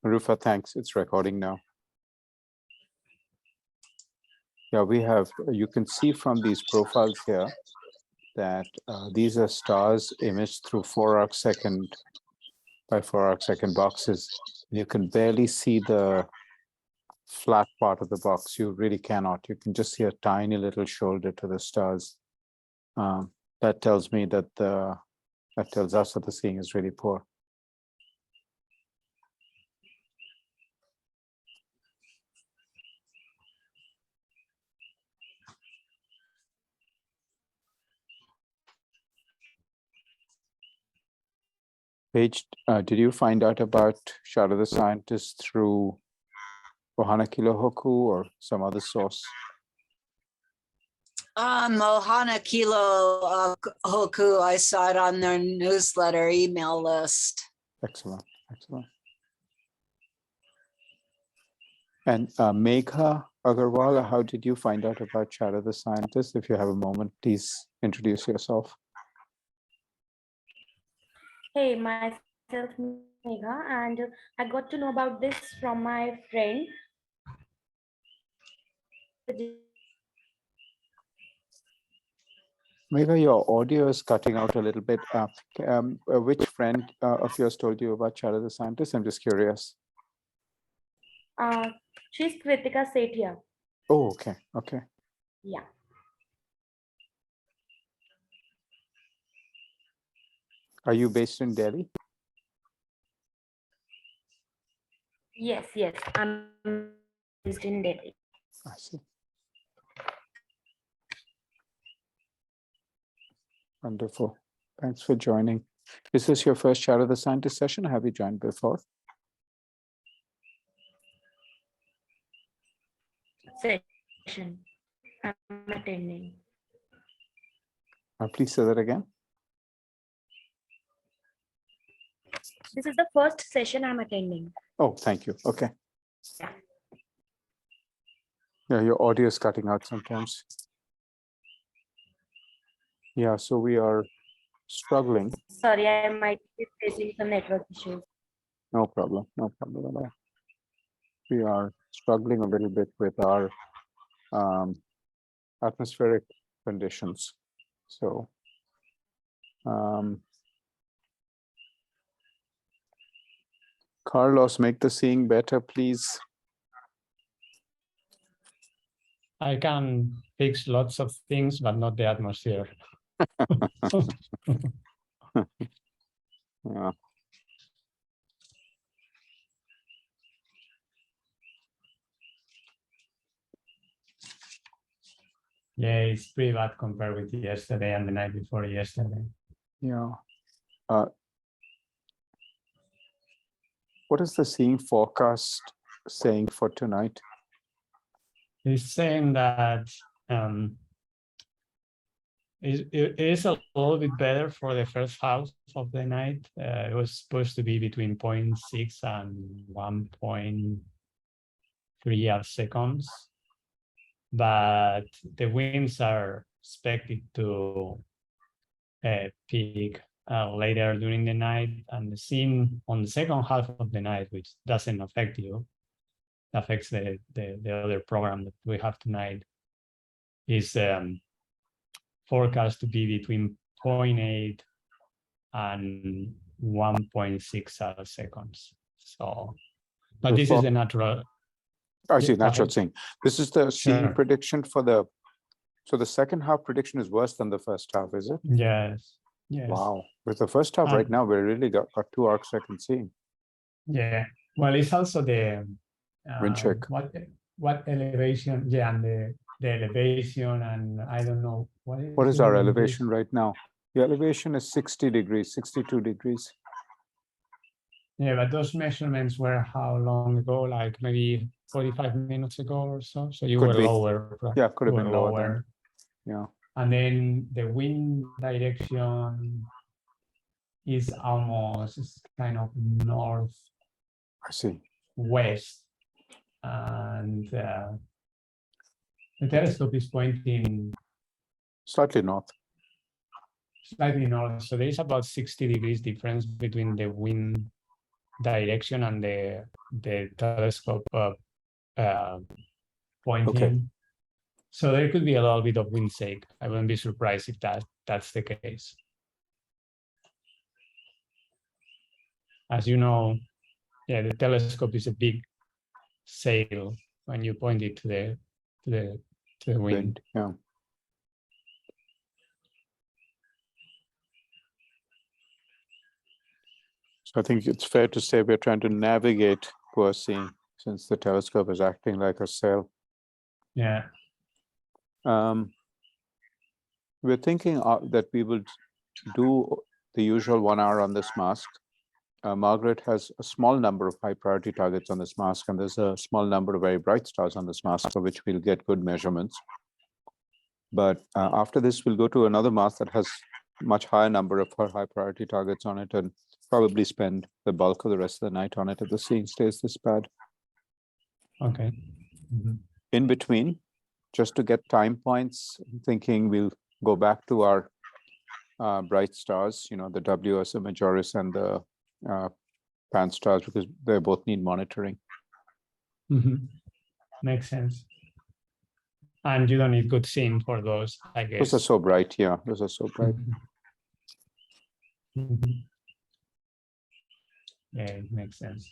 Rufa, thanks. It's recording now. Yeah, we have, you can see from these profiles here that these are stars imaged through 4 arcsecond by 4 arcsecond boxes. You can barely see the flat part of the box. You really cannot. You can just see a tiny little shoulder to the stars. That tells me that that tells us that the seeing is really poor. Paige, did you find out about Shadow the Scientist through Ohana Kilohoku or some other source? Ohana Kilo Hoku, I saw it on their newsletter email list. Excellent, excellent. And Megha Agarwal, how did you find out about Shadow the Scientist? If you have a moment, please introduce yourself. Hey, myself Megha, and I got to know about this from my friend. Megha, your audio is cutting out a little bit. Which friend of yours told you about Shadow the Scientist? I'm just curious. She's Kritika Sethia. Oh, okay, okay. Yeah. Are you based in Delhi? Yes, I'm based in Delhi. I see. Wonderful. Thanks for joining. Is this your first Shadow the Scientist session, or have you joined before? Session I'm attending. Please say that again. This is the first session I'm attending. Oh, thank you. Okay. Yeah. Yeah, your audio is cutting out sometimes. Yeah, so we are struggling. Sorry, I might be facing some network issues. No problem at all. We are struggling a little bit with our atmospheric conditions. So Carlos, make the seeing better, please. I can fix lots of things, but not the atmosphere. Yeah. Yeah, it's pretty bad compared with yesterday and the night before yesterday. Yeah. What is the seeing forecast saying for tonight? It's saying that it is a little bit better for the first half of the night. It was supposed to be between 0.6 and 1.3 arcseconds, but the winds are expected to peak later during the night, and the seeing on the second half of the night, which doesn't affect you, affects the other program that we have tonight, is forecast to be between 0.8 and 1.6 seconds. So, but this is the natural. I see, natural seeing. This is the seeing Sure. prediction for so the second half prediction is worse than the first half, is it? Yes. Yes. Wow. With the first half right now, we really got 2 arcsecond seeing. Yeah. Well, it's also the Wind check. what elevation, yeah, and the elevation, and I don't know What is our elevation right now? The elevation is 60 degrees, 62 degrees. Yeah, but those measurements were how long ago? Like maybe 45 minutes ago or so. So you Could were be. lower. Yeah, could have You been were lower then. Yeah. And then the wind direction is almost kind of northwest, I see. and the telescope is pointing Slightly north. slightly north. So there is about 60 degrees difference between the wind direction and the telescope pointing. So there could be a little bit of wind sake. I wouldn't be surprised if that's the case. As you know, yeah, the telescope is a big sail when you point it to the wind. Yeah. So I think it's fair to say we're trying to navigate Percy since the telescope is acting like a sail. Yeah. We're thinking that we will do the usual 1 hour on this mask. Margaret has a small number of high priority targets on this mask, and there's a small number of very bright stars on this mask for which we'll get good measurements. But after this, we'll go to another mask that has much higher number of high priority targets on it and probably spend the bulk of the rest of the night on it if the seeing stays this bad. Okay. In between, just to get time points, I'm thinking we'll go back to our bright stars, the WS Majoris and the Pan stars, because they both need monitoring. Makes sense. And you don't need good seeing for those, I guess. Those are so bright, yeah. Those are so bright. Yeah, it makes sense.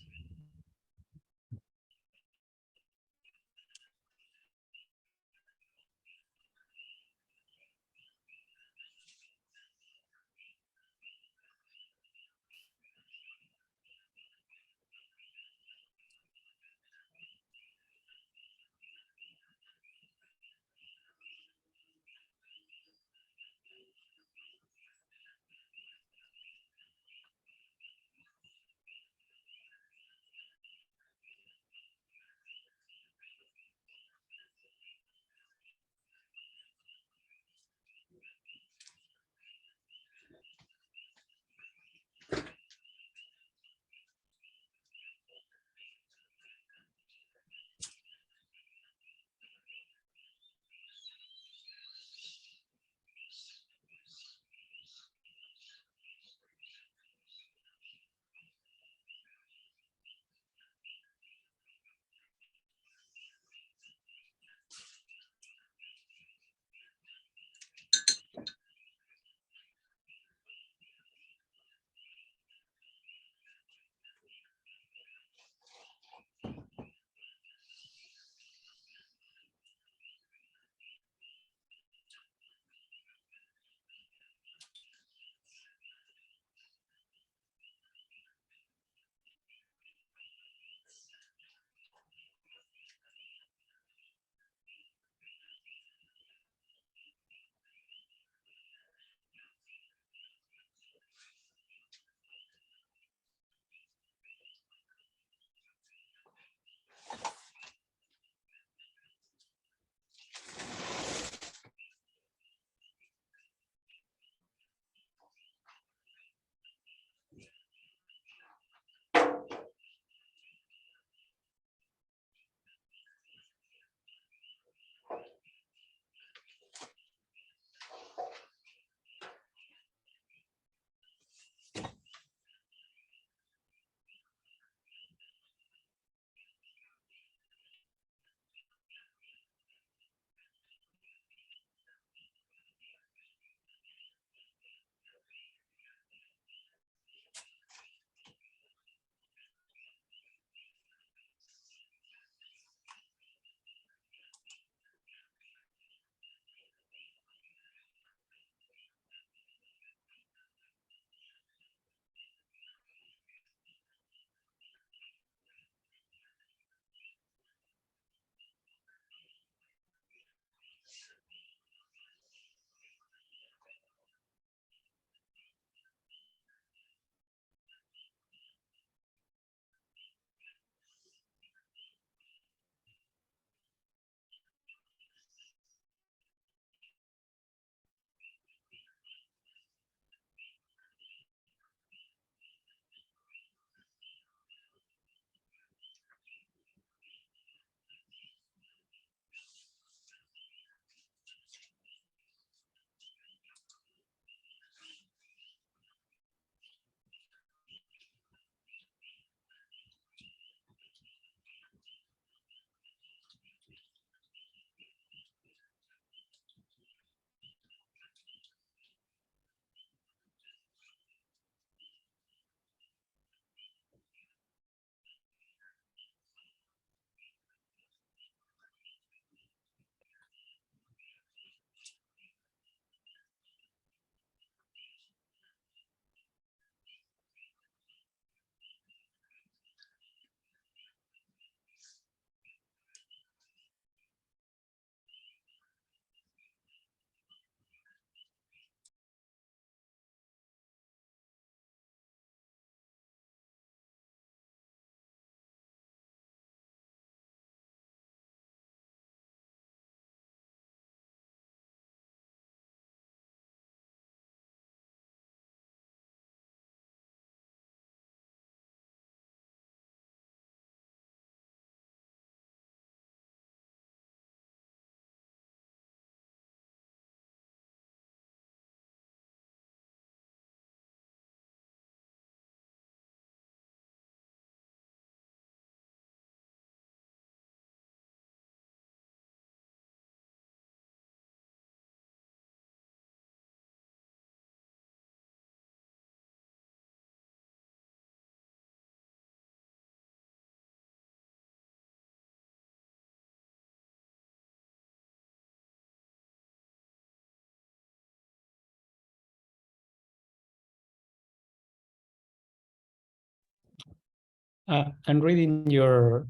I'm reading your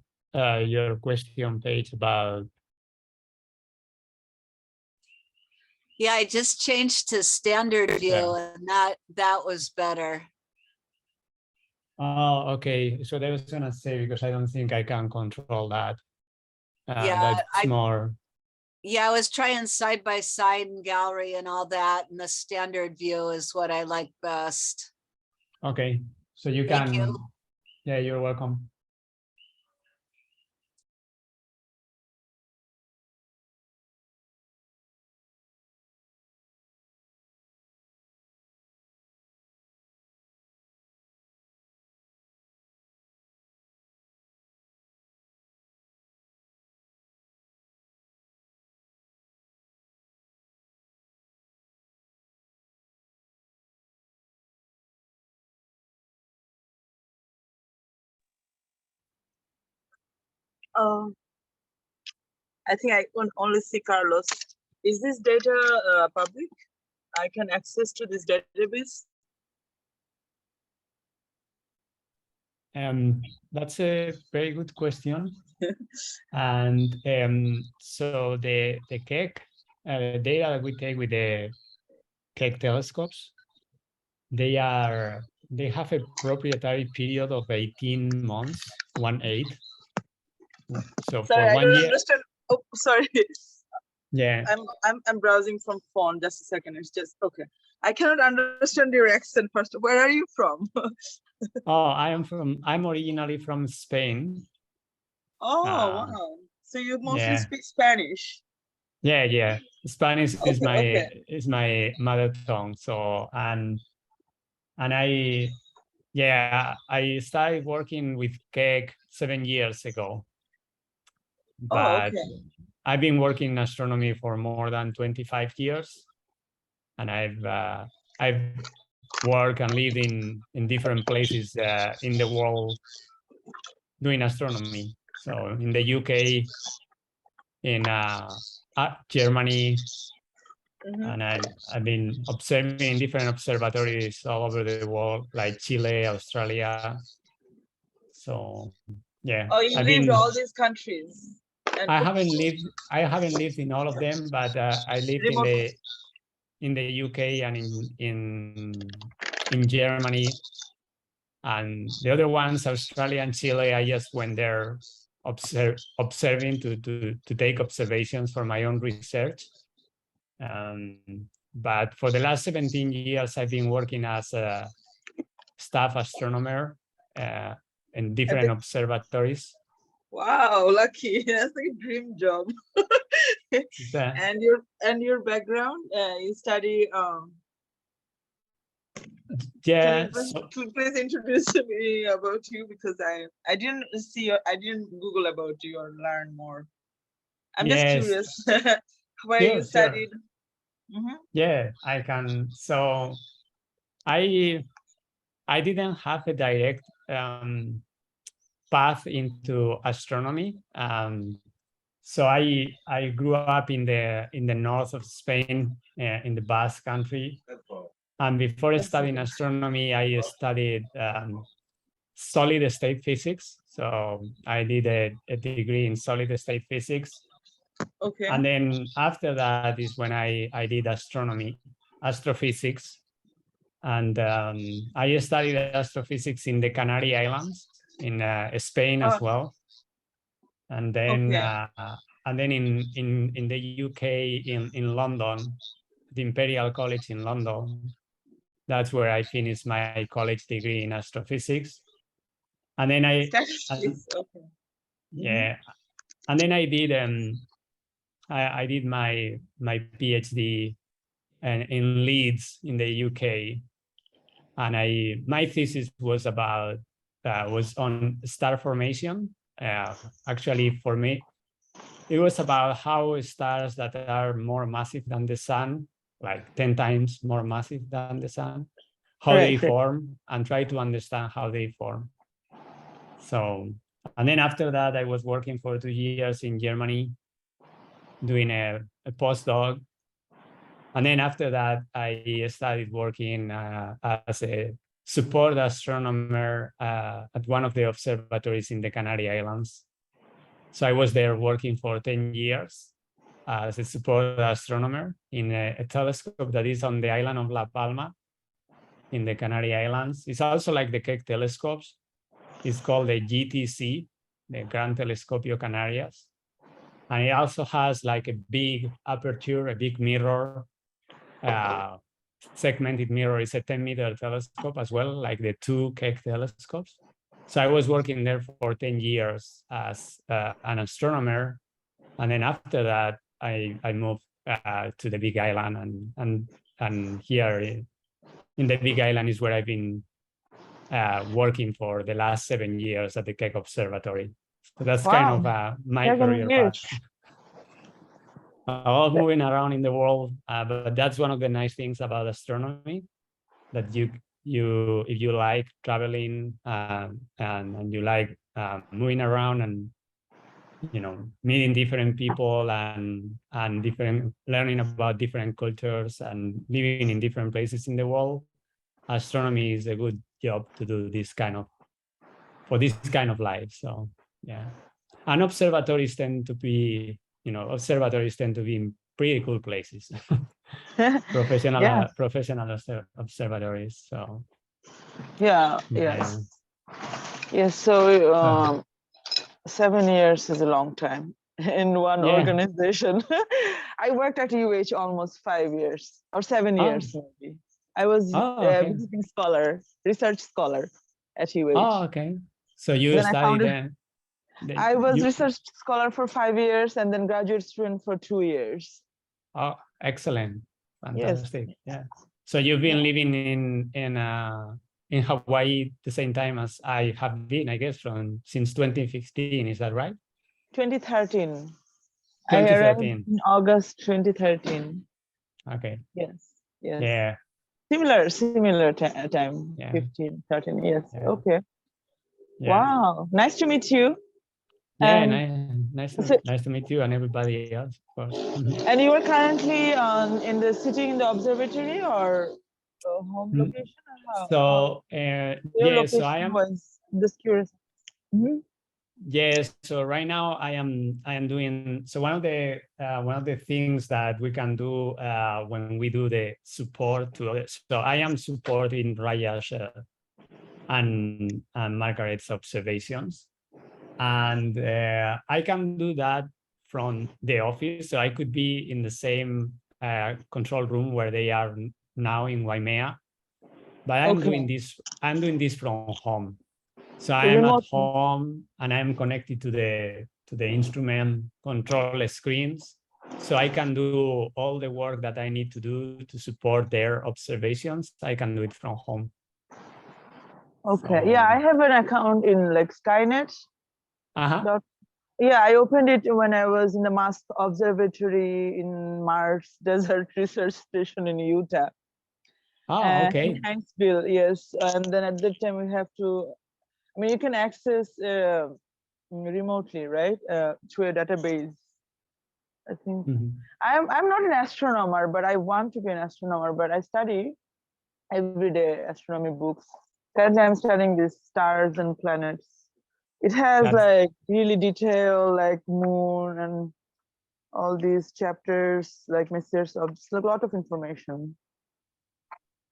question page about. Yeah, I just changed to standard view and that was better. Oh, okay. So I was gonna say, because I don't think I can control that. Yeah, That's more. Yeah, I was trying side by side and gallery and all that, and the standard view is what I like best. Okay, so you Thank can. you. Yeah, you're welcome. I think I can only see Carlos. Is this data public? I can access to this database? That's a very good question. And so the Keck data that we take with the Keck telescopes, they have a proprietary period of 18 months, 1/8. So Sorry, for I 1 don't year, understand. Oh, sorry. yeah. I'm browsing from phone. Just a second. It's just okay. I cannot understand your accent first. Where are you from? Oh, I'm originally from Spain. Oh, wow. So you mostly Yeah. speak Spanish. Yeah. Spanish is Okay. my mother tongue. So and I started working with Keck 7 years ago. Oh, But okay. I've been working in astronomy for more than 25 years, and I've worked and lived in different places in the world doing astronomy. So in the UK, in Germany, and I've been observing in different observatories all over the world, like Chile, Australia. So yeah, Oh, you lived all these countries. And I haven't lived in all of them, but I lived in the UK and in Germany, and the other ones, Australia and Chile, I just went there observing to take observations for my own research. But for the last 17 years, I've been working as a staff astronomer in different observatories. Wow, lucky. That's a dream job. And your background, you study yeah. Please introduce me about you, because I didn't Google about you or learn more. I'm just curious where you studied. Yeah, I can. So I didn't have a direct path into astronomy. So I grew up in the north of Spain, in the Basque Country. And before studying astronomy, I studied solid state physics. So I did a degree in solid state physics. Okay. And then after that is when I did astrophysics. And I studied astrophysics in the Canary Islands, in Spain as well. And then in the UK, in London, the Imperial College in London, that's where I finished my college degree in astrophysics. And then and then I did my PhD in Leeds in the UK, and my thesis was on star formation. Actually, for me, it was about how stars that are more massive than the sun, like 10 times more massive than the sun, how they form, and try to understand how they form. So, and then after that, I was working for 2 years in Germany, doing a postdoc. And then after that, I started working as a support astronomer at one of the observatories in the Canary Islands. So I was there working for 10 years as a support astronomer in a telescope that is on the island of La Palma in the Canary Islands. It's also like the Keck telescopes. It's called the GTC, the Gran Telescopio Canarias. And it also has like a big aperture, a big mirror, segmented mirror. It's a 10-meter telescope as well, like the two Keck telescopes. So I was working there for 10 years as an astronomer. And then after that, I moved to the Big Island, and here in the Big Island is where I've been working for the last 7 years at the Keck Observatory. So that's kind of my career path. I was moving around in the world, but that's one of the nice things about astronomy, that if you like traveling and you like moving around and meeting different people and learning about different cultures and living in different places in the world, astronomy is a good job to do this kind of life. So yeah, and observatories tend to be in pretty cool places. professional observatories. So yes. So 7 years is a long time in one organization. I worked at UH almost 5 years or 7 years maybe. I was visiting research scholar at UH. Oh, okay. So you studied I was research scholar for 5 years and then graduate student for 2 years. Oh, excellent. Fantastic. Yes. Yeah. So you've been living in Hawaii the same time as I have been, I guess, since 2015. Is that right? 2013. I arrived in August 2013. Okay. Yes. Yeah. Similar time. Yeah. 15, 13 years. Yeah. Okay. Yeah. Wow. Nice to meet you. Yeah, nice to meet you and everybody else, of course. And you are currently sitting in the observatory or home location? So so I am. Just curious. Mm-hmm. Yes. So right now I am doing. So one of the things that we can do when we do the support to others. So I am supporting Raya's and Margaret's observations. And I can do that from the office. So I could be in the same control room where they are now in Waimea, but I'm doing this from home. So I am at home and I'm connected to the instrument control screens. So I can do all the work that I need to do to support their observations. I can do it from home. Okay. So, I have an account in like Skynet. I opened it when I was in the Mars Observatory in Mars Desert Research Station in Utah. Okay. In Hanksville, yes. And then at that time we have to, you can access remotely, right? Through a database. I think I'm not an astronomer, but I want to be an astronomer. But I study every day astronomy books. Currently, I'm studying these stars and planets. It has like really detailed, like moon and all these chapters, like messages of a lot of information.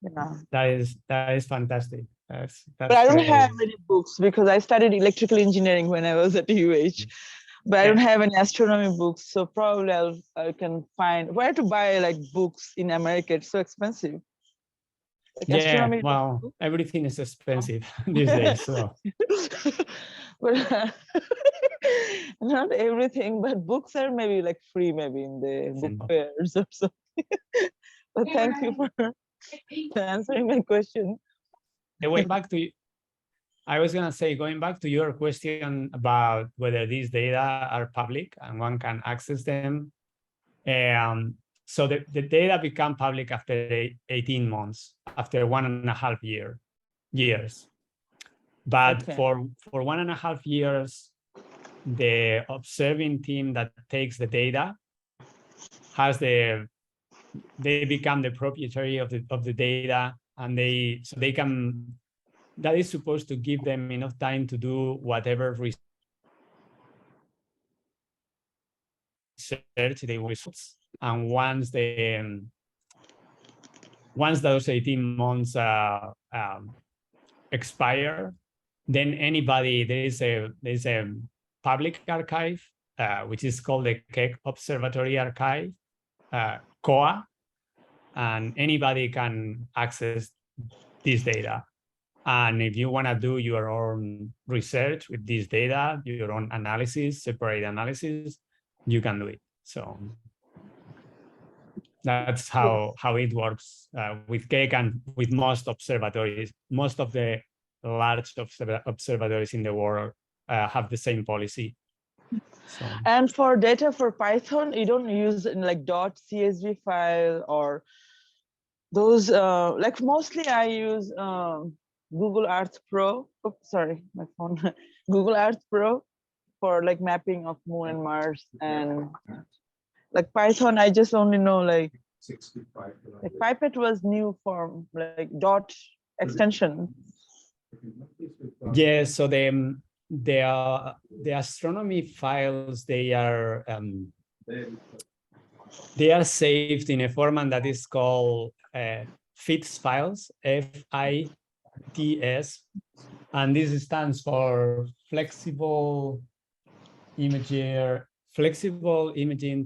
Yeah, that is fantastic. That's but I don't have any books because I studied electrical engineering when I was at UH. But I don't have any astronomy books, so probably I can find where to buy like books in America. It's so expensive. Like well, everything is expensive these days. So, but not everything, but books are maybe like free, maybe in the book fairs or something. But thank you for answering my question. Going back to, I was gonna say, going back to your question about whether these data are public and one can access them. So the data become public after 18 months, after 1.5 years. But for 1.5 years, the observing team that takes the data they become the proprietary of the data, and they can that is supposed to give them enough time to do whatever research they want results. And once those 18 months expire, then anybody, there is a public archive, which is called the Keck Observatory Archive, COA, and anybody can access this data. And if you want to do your own research with this data, your own analysis, separate analysis, you can do it. So that's how it works with Keck and with most observatories. Most of the large observatories in the world have the same policy. So. And for data for Python, you don't use like .csv file or those, like mostly I use Google Earth Pro. Oh, sorry, my phone. Google Earth Pro for like mapping of Moon and Mars, and like Python, I just only know like Pipette was new form, like dot extension. Yeah, so the astronomy files, they are saved in a format that is called FITS files, FITS, and this stands for Flexible Imaging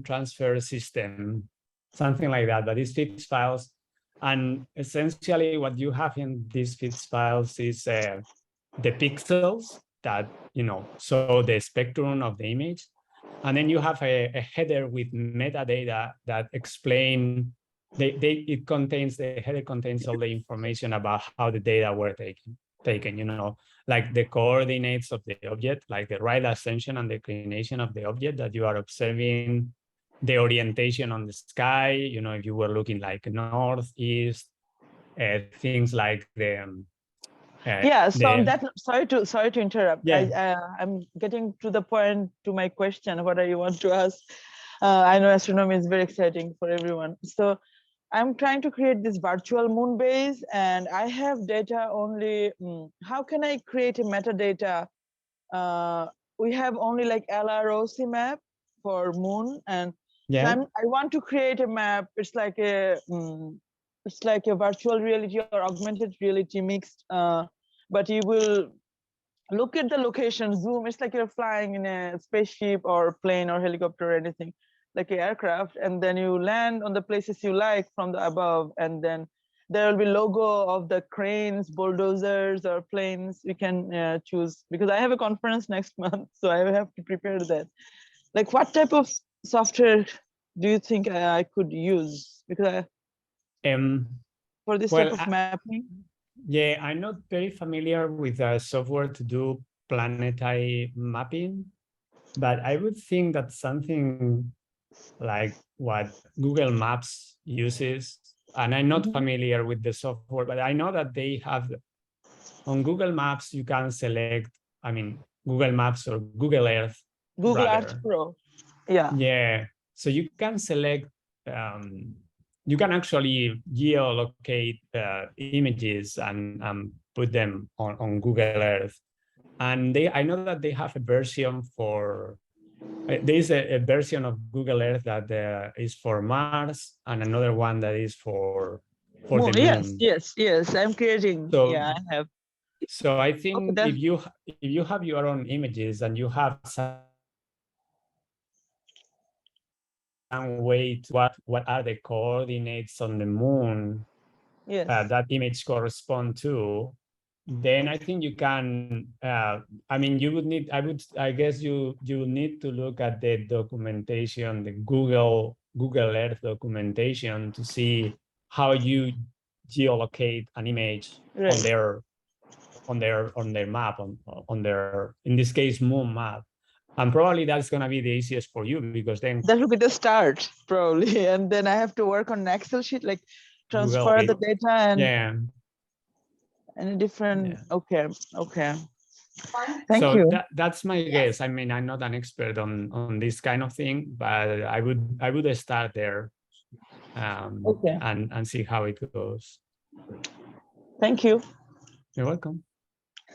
Transfer System, something like that. But it's FITS files, and essentially what you have in these FITS files is the pixels that show the spectrum of the image. And then you have a header with metadata that explain, the header contains all the information about how the data were taken, like the coordinates of the object, like the right ascension and declination of the object that you are observing, the orientation on the sky, if you were looking like north, east, things like the sorry to interrupt. Yeah. I'm getting to the point to my question. What do you want to ask? I know astronomy is very exciting for everyone. So I'm trying to create this virtual moon base, and I have data only. How can I create a metadata? We have only like LROC map for moon, and so I want to create a map. It's like a virtual reality or augmented reality mixed, but you will look at the location, zoom. It's like you're flying in a spaceship or plane or helicopter or anything, like an aircraft, and then you land on the places you like from the above, and then there will be logo of the cranes, bulldozers, or planes. You can choose, because I have a conference next month, so I have to prepare that. Like, what type of software do you think I could use? Because for this type of mapping? Yeah, I'm not very familiar with software to do planetary mapping, but I would think that something like what Google Maps uses, and I'm not familiar with the software, but I know that they have, on Google Maps, you can select, Google Maps or Google Earth. Google Earth Pro. Yeah. Yeah, so you can select, you can actually geolocate images and put them on Google Earth. And I know that they have a version for, there is a version of Google Earth that is for Mars, and another one that is for the moon. Yes, I'm creating. So, yeah, I have. So I think if you have your own images and you have some way to what are the coordinates on the moon that image correspond to, then I think you can, you would need, I guess you need to look at the documentation, the Google Earth documentation, to see how you geolocate an image on their map, on their, in this case, moon map. And probably that's going to be the easiest for you, because then that will be the start, probably. And then I have to work on an Excel sheet, like transfer the data and a different. Okay. Thank you. That's my guess. I'm not an expert on this kind of thing, but I would start there and see how it goes. Thank you. You're welcome.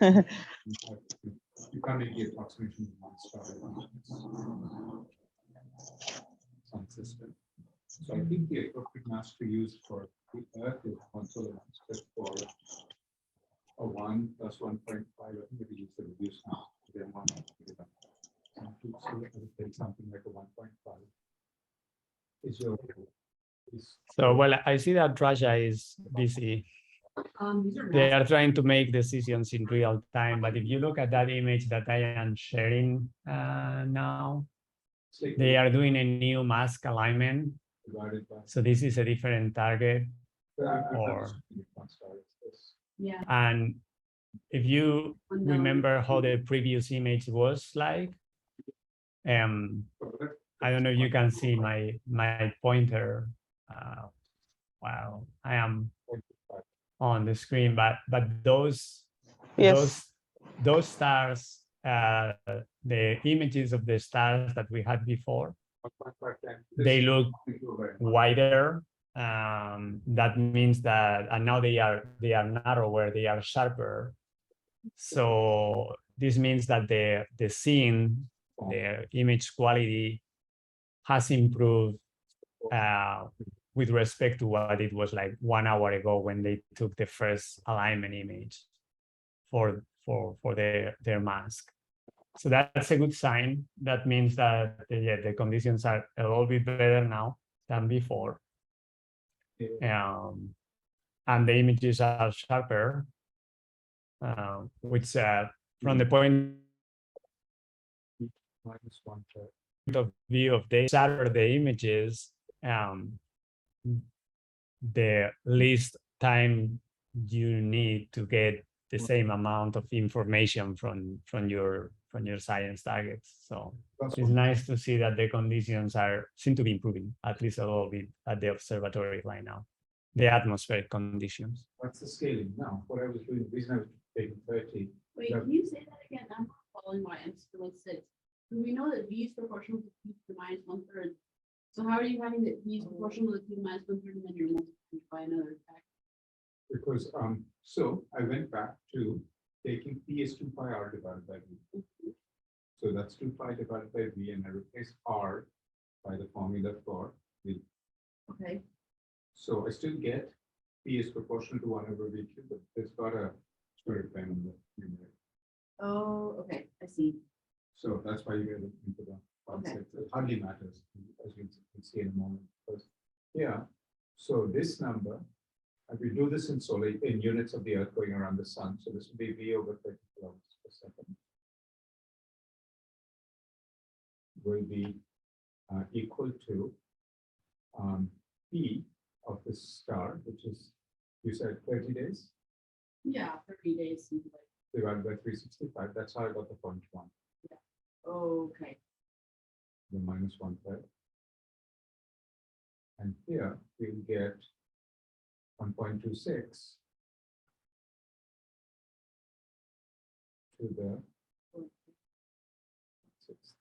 You can't make the approximation of one star sun system. So I think the appropriate mass to use for the Earth is one solar mass, but for a 1 plus 1.5, I think we use the reduced mass. Then 1 something like a 1.5 is your. So, well, I see that Russia is busy. They are trying to make decisions in real time, but if you look at that image that I am sharing now, they are doing a new mask alignment. So this is a different target. Yeah. And if you remember how the previous image was like, I don't know if you can see my pointer. Wow, I am on the screen, but those Yes. those stars, the images of the stars that we had before, they look wider. That means that, and now they are narrower, they are sharper. So this means that the scene, the image quality has improved with respect to what it was like 1 hour ago when they took the first alignment image for their mask. So that's a good sign. That means that the conditions are a little bit better now than before. And the images are sharper, which from the point of view of the sharper the images, the least time you need to get the same amount of information from your science targets. So it's nice to see that the conditions seem to be improving, at least a little bit, at the observatory right now, the atmospheric conditions. What's the scaling now? What I was doing, the reason I was taking 30. Wait, can you say that again? I'm not following why I'm still at 6. Do we know that V is proportional to P to the minus 1/3? So how are you having that V is proportional to P to the minus 1/3 and then you're multiplying by another factor? Because so I went back to taking P is 2 pi r divided by V. So that's 2 pi divided by V, and I replaced R by the formula for V. Okay. So I still get P is proportional to 1 over V cubed, but there's got a square root in the numerator. Oh, okay. I see. So that's why you get into the concept. It hardly matters, as you can see in a moment. Because yeah, so this number, if we do this in solar in units of the Earth going around the sun, so this will be V over 30 kilometers per second. Will be equal to P of this star, which is, you said 30 days? Yeah, 30 days seems like. Divided by 365. That's how I got the 0.1. Yeah. Okay. The minus 1/3. And here we'll get 1.26 to the 6.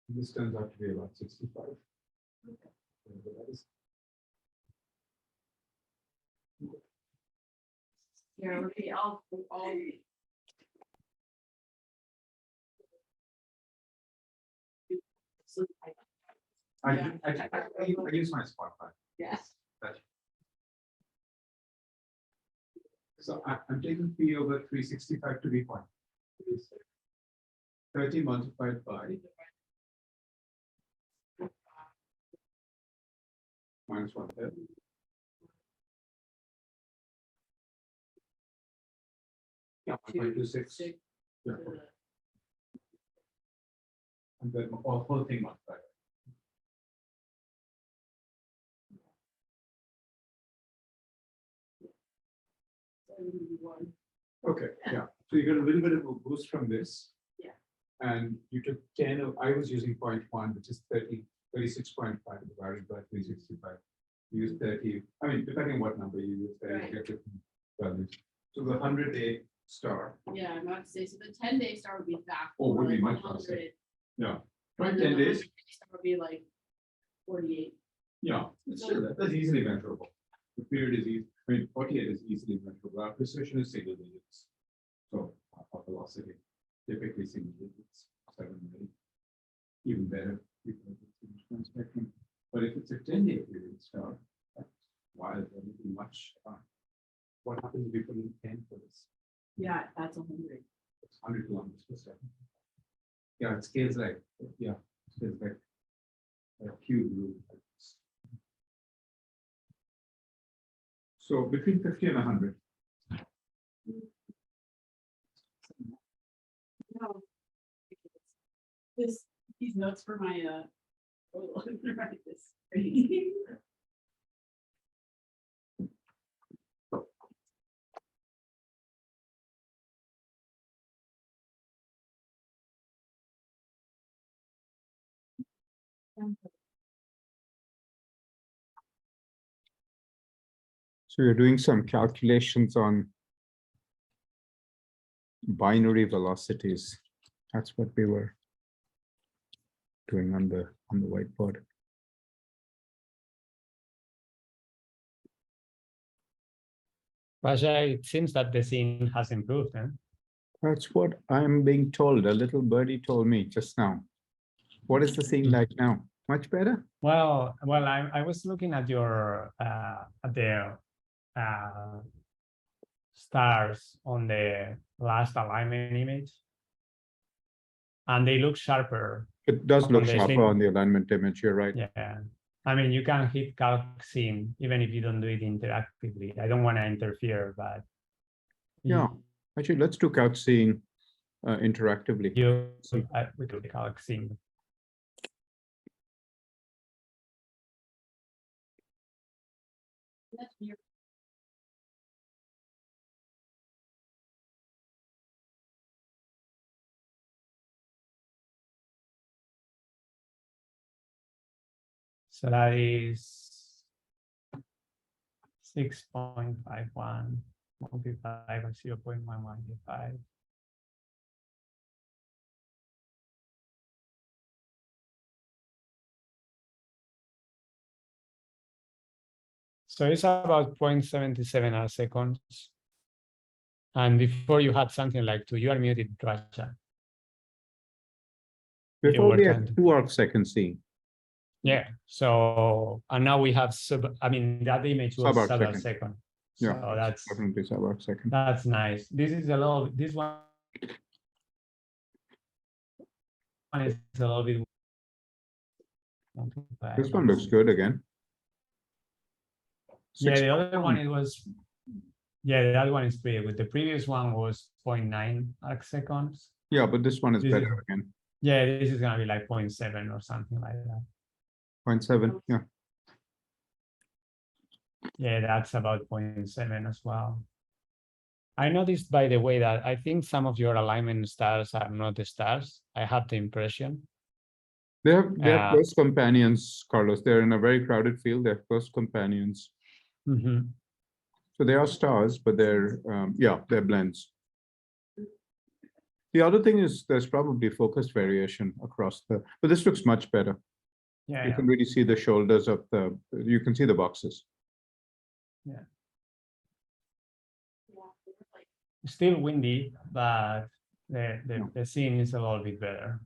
This turns out to be about 65. Okay. That is Yeah, okay, I'll so, I use my Spotify. yes. So I'm taking P over 365 to be point. 30 multiplied by minus 1/3. Yeah, 1.26. Yeah. And then whole thing multiplied. Okay, yeah. So you got a little bit of a boost from this. Yeah. And you took 10 of, I was using 0.1, which is 36.5 divided by 365. You use 30, I mean, depending on what number you use, there you get different values. So the 100-day star. Yeah, I'm about to say, so the 10-day star would be back. Oh, would be like much faster. 100, Yeah. and 10 then the days. 100-day star would be like 48. Yeah, it's still that's easily measurable. The period is easy. I mean, 48 is easily measurable. Our precision is single digits. So our velocity, typically single digits, 7 or 8. Even better, because it's in spectrum. But if it's a 10-day period star, that's wild, that would be much. What happens if we put in 10 for this? Yeah, that's 100. It's 100 kilometers per second. Yeah, it scales like, yeah, it scales like a cube rule. So between 50 and 100. No. These notes for my oh, right, this. So you're doing some calculations on binary velocities. That's what we were doing on the whiteboard. Raja, it seems that the scene has improved. Eh? That's what I'm being told. A little birdie told me just now. What is the scene like now? Much better? Well, I was looking at your at the stars on the last alignment image, and they look sharper. It does look On the sharper scene. on the alignment image. You're right. Yeah, I mean, you can hit calc scene even if you don't do it interactively. I don't want to interfere, but Yeah. Actually, let's do calc scene interactively. we do the calc scene. That's your So that is 6.51 multiplied by 0.115. So it's about 0.77 arcseconds. And before you had something like 2, you are muted, Raja. Before we trying had to- 2 arcsecond scene. Yeah, so, and now we have that image was Subarcsecond. sub-arcsecond. Yeah, So that's definitely subarcsecond. That's nice. This is a little. This one is a little bit. This one looks good again. Yeah, the 6.1. other one it was. Yeah, the other one is pretty good. The previous one was 0.9 arcseconds. Yeah, but this one is This better is- again. Yeah, this is gonna be like 0.7 or something like that. 0.7. Yeah. Yeah, that's about 0.7 as well. I noticed, by the way, that I think some of your alignment stars are not the stars. I have the impression. They have Yeah. close companions, Carlos. They're in a very crowded field. They're close companions. Mhm. So they are stars, but they're they're blends. The other thing is there's probably focus variation across but this looks much better. Yeah, You yeah. can really see the shoulders of you can see the boxes. Still windy, but the scene is a little bit better.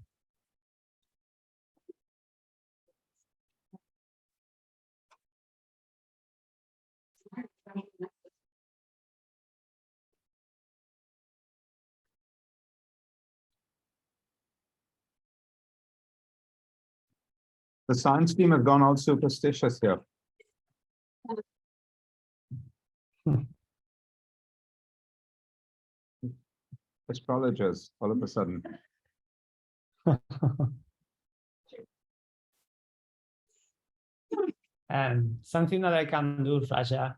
The science team has gone all superstitious here. Astrologers, all of a sudden. And something that I can do, Raja,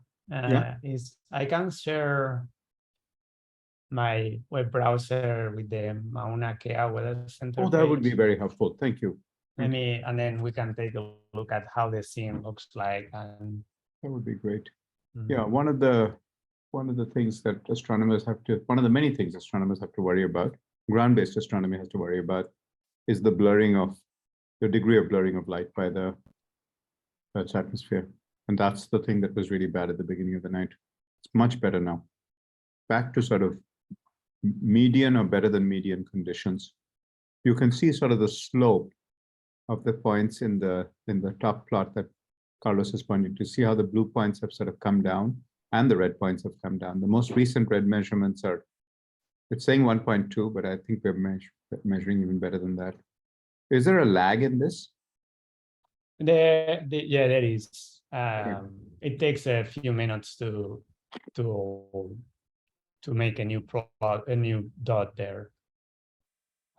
is I can share my web browser with the Mauna Kea Weather Center. Oh, that would be page. very helpful. Thank you. And then we can take a look at how the scene looks like. And That would be great. Mhm. Yeah, one of the things that astronomers have to, one of the many things astronomers have to worry about, ground-based astronomy has to worry about, is the degree of blurring of light by the Earth's atmosphere. And that's the thing that was really bad at the beginning of the night. It's much better now. Back to sort of median or better than median conditions. You can see sort of the slope of the points in the top plot that Carlos is pointing to. See how the blue points have sort of come down and the red points have come down. The most recent red measurements are, it's saying 1.2, but I think we're measuring even better than that. Is there a lag in this? Yeah, there is. It takes a few minutes to make a new dot there,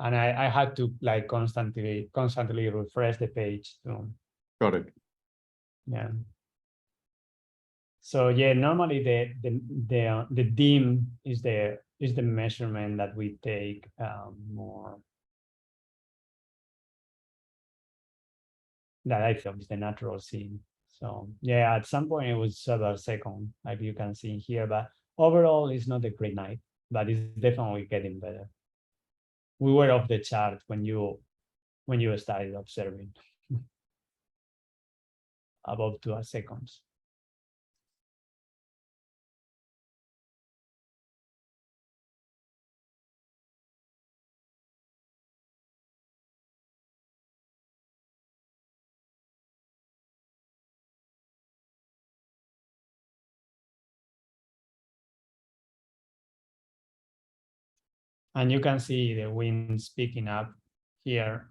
and I had to like constantly refresh the page too. Got it. Yeah. So yeah, normally the dim is the measurement that we take more. That I feel is the natural scene. So yeah, at some point it was several seconds, like you can see here, but overall it's not a great night, but it's definitely getting better. We were off the chart when you started observing. Above 2 seconds. And you can see the winds picking up here.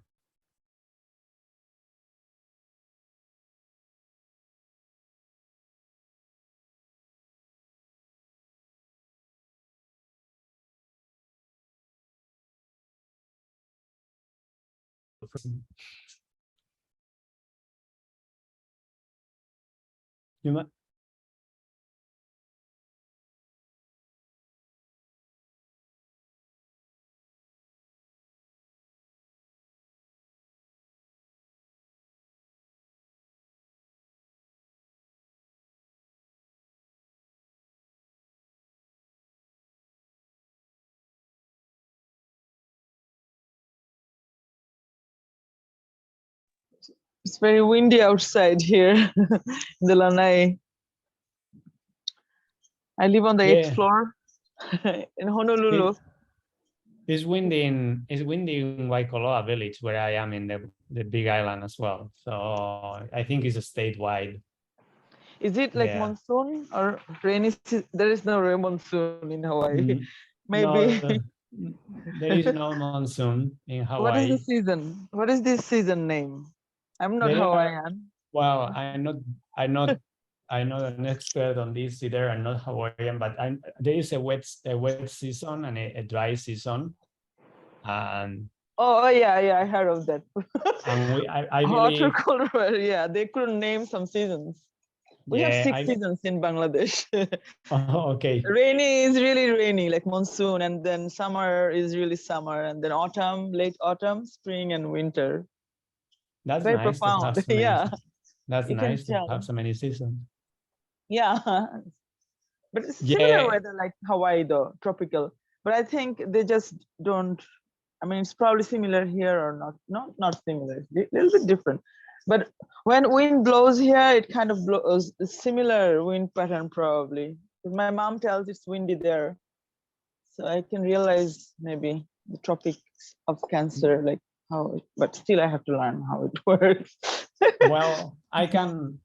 You might. It's very windy outside here in the Lanai. I live on the 8th floor in Honolulu. It's windy in Waikoloa village, where I am in the Big Island as well. So I think it's a statewide. Is it like monsoon or rainy? There is no rain monsoon in Hawaii. Maybe. No, there is no monsoon in Hawaii. What is the season? What is this season name? I'm not Hawaiian. Well, I'm not an expert on this either. I'm not Hawaiian, but there is a wet season and a dry season. And yeah, I heard of that. And I hot believe, or cold, yeah, they couldn't name some seasons. We have 6 seasons in Bangladesh. Oh, okay. Rainy is really rainy, like monsoon, and then summer is really summer, and then autumn, late autumn, spring, and winter. That's very nice profound. To have so many, yeah, that's nice to have so many seasons. Yeah, but it's similar weather like Hawaii though, tropical. But I think they just don't. I mean, it's probably similar here or not similar. A little bit different. But when wind blows here, it kind of blows a similar wind pattern probably. My mom tells it's windy there, so I can realize maybe the tropics of Cancer, like how. But still, I have to learn how it works. Well, I can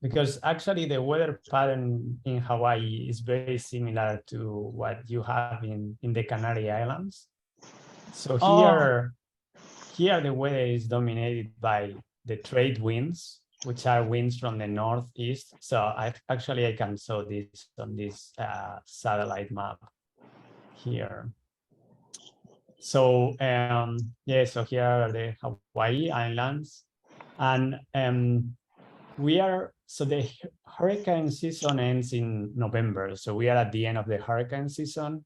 because actually the weather pattern in Hawaii is very similar to what you have in the Canary Islands. So here the weather is dominated by the trade winds, which are winds from the northeast. So I can show this on this satellite map here. So so here are the Hawaii Islands, and the hurricane season ends in November. So we are at the end of the hurricane season.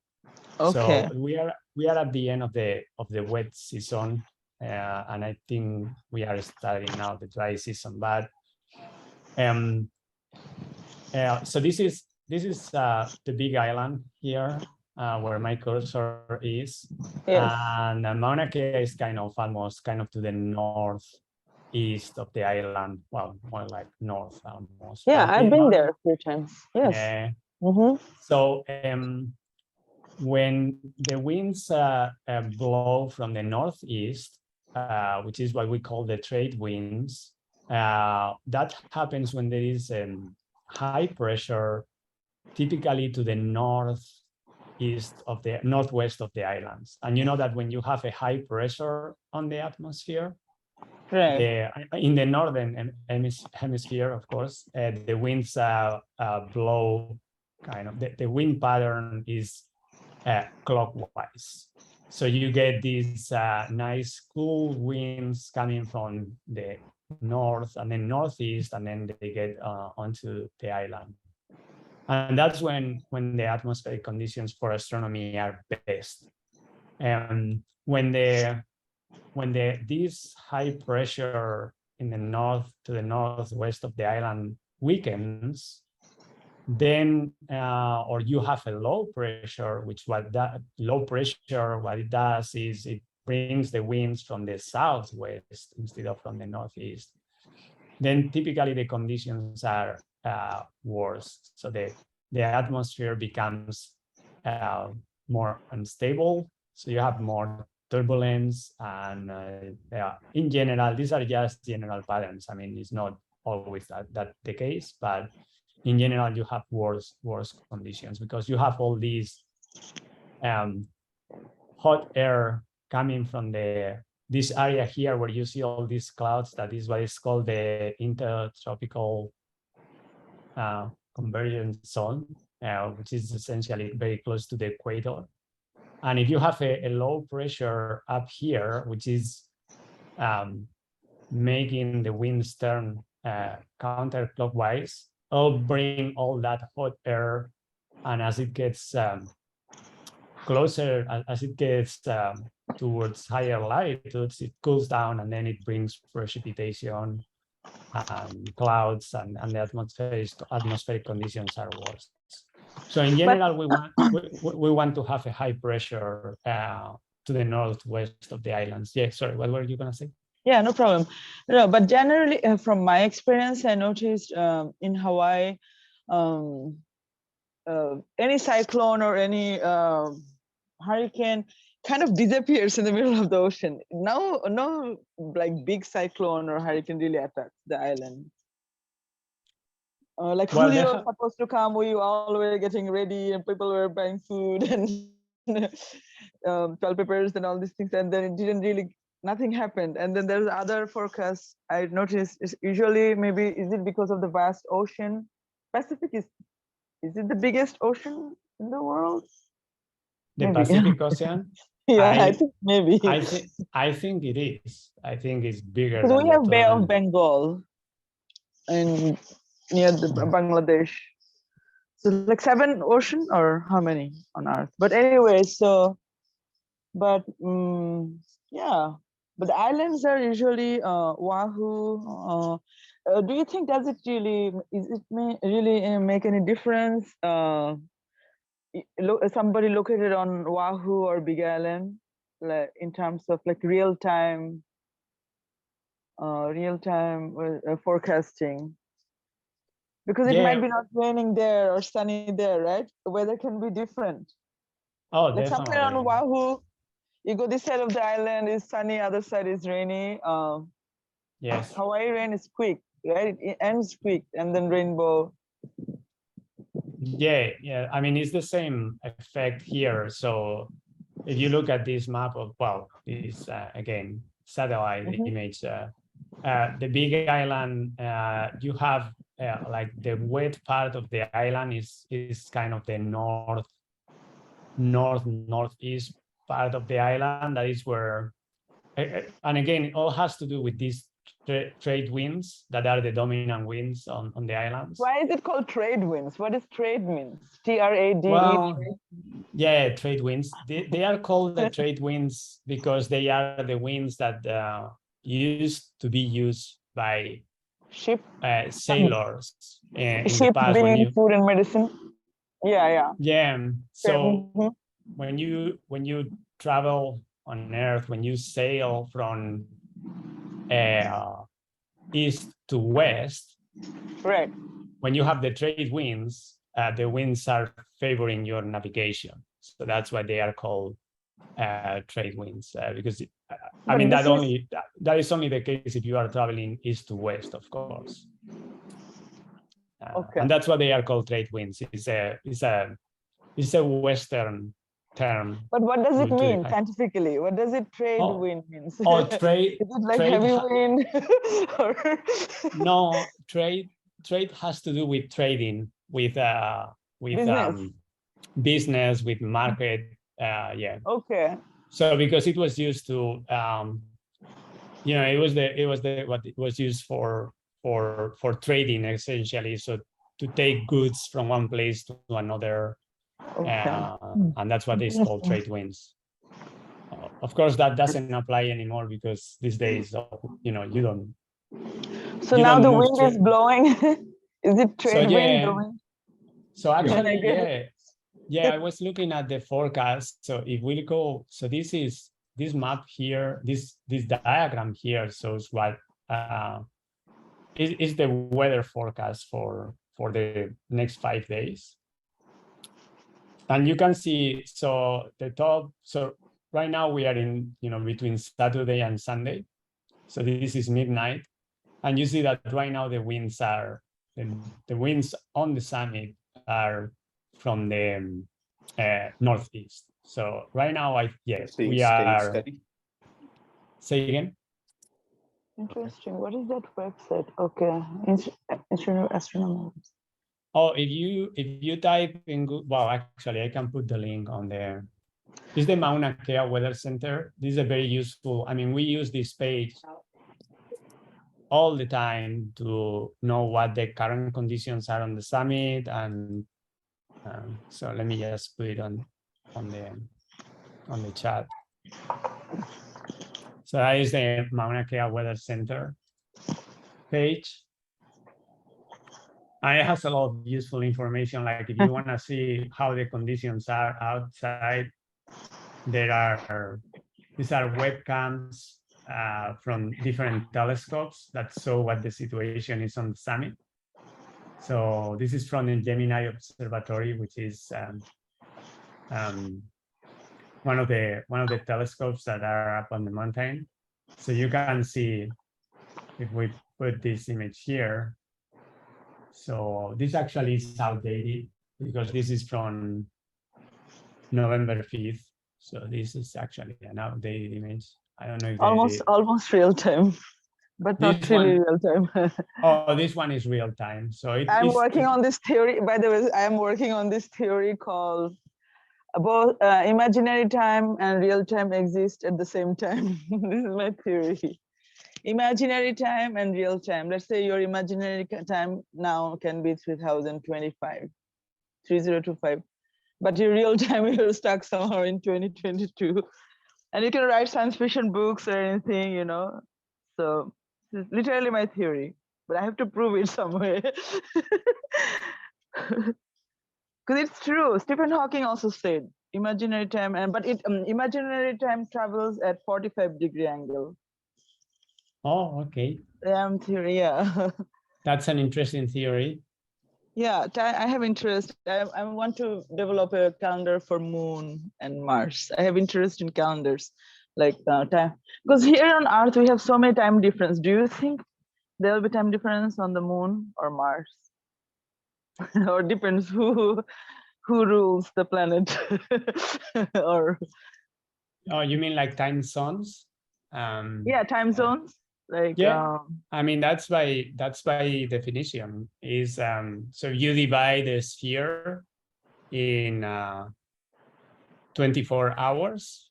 Okay. So we are at the end of the wet season, and I think we are starting now the dry season. But so this is the Big Island here, where my cursor is, yes. and Mauna Kea is kind of to the north east of the island. Well, more like north almost. Yeah, but I've been not- there a few times. Yes. Yeah. Mhm. So when the winds blow from the northeast, which is what we call the trade winds, that happens when there is high pressure, typically to the northwest of the islands. And you know that when you have a high pressure on the atmosphere, Right. in the northern hemisphere, of course, the winds blow kind of, the wind pattern is clockwise. So you get these nice cool winds coming from the north and then northeast, and then they get onto the island. And that's when the atmospheric conditions for astronomy are best. And when this high pressure in the northwest of the island weakens, then or you have a low pressure, which what it does is it brings the winds from the southwest instead of from the northeast. Then typically the conditions are worse. So the atmosphere becomes more unstable. So you have more turbulence, and in general, these are just general patterns. I mean, it's not always that the case, but in general, you have worse conditions because you have all these hot air coming from this area here where you see all these clouds. That is what is called the intertropical convergence zone, which is essentially very close to the equator. And if you have a low pressure up here, which is making the winds turn counterclockwise, it'll bring all that hot air. And as it gets closer, as it gets towards higher latitudes, it cools down, and then it brings precipitation, clouds, and the atmospheric conditions are worse. So in general, we want to have a high pressure to the northwest of the islands. Yeah, sorry, what were you gonna say? Yeah, no problem. No, but generally, from my experience, I noticed in Hawaii, any cyclone or any hurricane kind of disappears in the middle of the ocean. No, like big cyclone or hurricane really attacks the island. Like Julio was supposed to come, we all were getting ready, and people were buying food and toilet papers and all these things, and then it didn't really, nothing happened. And then there's other forecasts I noticed is usually, maybe is it because of the vast ocean? Pacific is it the biggest ocean in the world? The Maybe. Pacific Ocean? Yeah, I think maybe. I think it is. I think it's bigger. Because than we have the Bay total. of Bengal and near the Bangladesh. So like 7 ocean or how many on Earth? But anyway, so, but yeah, but the islands are usually Oahu. Do you think does it really really make any difference? Somebody located on Oahu or Big Island, like in terms of like real time forecasting. Because it might be not raining there or sunny there, right? The weather can be different. Oh, like definitely. somewhere on Oahu, you go this side of the island is sunny, other side is rainy. Yes. Hawaii rain is quick, right? It ends quick, and then rainbow. Yeah. I mean, it's the same effect here. So if you look at this map of, well, this again satellite image, the Big Island, you have like the wet part of the island is kind of the northeast part of the island. That is where, and again, it all has to do with these trade winds that are the dominant winds on the islands. Why is it called trade winds? What does trade mean? TRADE? Well, yeah, trade winds. They are called the trade winds because they are the winds that used to be used by ship sailors in ship the past. bringing food and medicine. Yeah. So when you travel on Earth, when you sail from east to west, Right. when you have the trade winds, the winds are favoring your navigation. So that's why they are called trade winds, because I But mean this that is only the case if you are traveling east to west, of course. Okay. And that's why they are called trade winds. It's a Western term. But what does it to mean define. scientifically? What does it trade Oh, wind means? Oh, trade. Is it like trade heavy ha- wind? Or No, trade has to do with trading, with Business. Business, with market. Yeah. Okay. So because it was used to, it was used for trading essentially. So to take goods from one place to another, Okay. and that's what is called trade winds. Of course, that doesn't apply anymore because these days, you don't. So You now don't the move wind is blowing. Is it trade wind? yeah. The wind? So actually, get yeah, I was looking at the forecast. So if we go, so this map here, this diagram here shows what is the weather forecast for the next 5 days. And you can see, so the top, so right now we are in, between Saturday and Sunday. So this is midnight. And you see that right now the winds on the summit are from the northeast. So right now, we are. Steady. Say again. Interesting. What is that website? Okay. Astronomy. Oh, if you type in Google, well, actually, I can put the link on there. It's the Mauna Kea Weather Center. This is a very useful. I mean, we use this page all the time to know what the current conditions are on the summit, and so let me just put it on the chat. So that is the Mauna Kea Weather Center page. And it has a lot of useful information. Like if you want to see how the conditions are outside, these are webcams from different telescopes that show what the situation is on the summit. So this is from the Gemini Observatory, which is one of the telescopes that are up on the mountain. So you can see, if we put this image here. So this actually is outdated because this is from November 5th. So this is actually an outdated image. I don't know if almost real time, but not really real time. Oh, this one is real time. So I'm working on this theory. By the way, I am working on this theory called both imaginary time and real time exist at the same time. This is my theory. Imaginary time and real time. Let's say your imaginary time now can be 3025, but your real time, you're stuck somehow in 2022. And you can write science fiction books or anything, So this is literally my theory, but I have to prove it somewhere. Because it's true. Stephen Hawking also said imaginary time, but imaginary time travels at 45-degree angle. Oh, okay. Theory, yeah. That's an interesting theory. Yeah, I have interest. I want to develop a calendar for Moon and Mars. I have interest in calendars, like time. Because here on Earth, we have so many time difference. Do you think there will be time difference on the Moon or Mars? Or depends who rules the planet? Or oh, you mean like time zones? Yeah, time zones. Like yeah, I mean that's by definition is so you divide the sphere in 24 hours.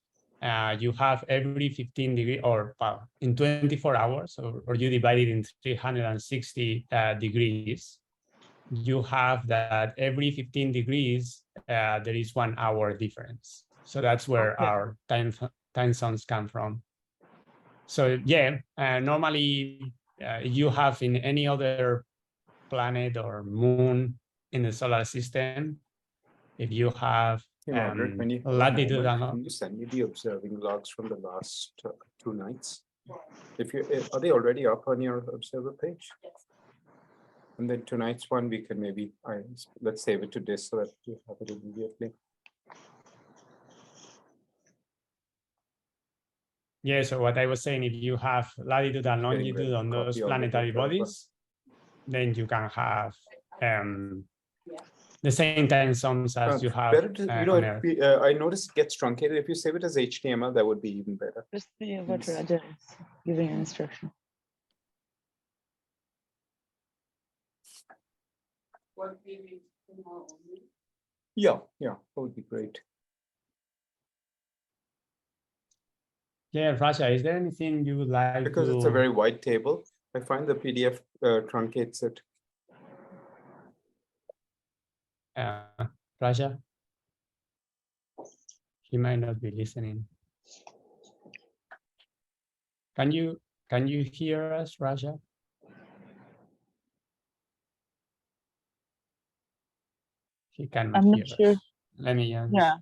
You have every 15 degrees, or in 24 hours, or you divide it in 360 degrees. You have that every 15 degrees there is 1 hour difference. So that's where our time zones come from. So yeah, normally you have in any other planet or moon in the solar system, if you have latitude and can you send me the observing logs from the last 2 nights? If you, are they already up on your observer page? And then tonight's one, we can maybe, let's save it to this so that you have it immediately. Yeah, so what I was saying, if you have latitude and Getting ready longitude to on those copy all the planetary data. bodies, then you can have the same time zones as you have Better to, on Earth. I noticed it gets truncated. If you save it as HTML, that would be even better. Let's see what Raja is giving an instruction. What maybe tomorrow only? Yeah, that would be great. Yeah, Raja, is there anything you would like Because to... it's a very wide table, I find the PDF truncates it. Raja? He might not be listening. Can you hear us, Raja? He cannot I'm hear not sure. us. Let me Yeah.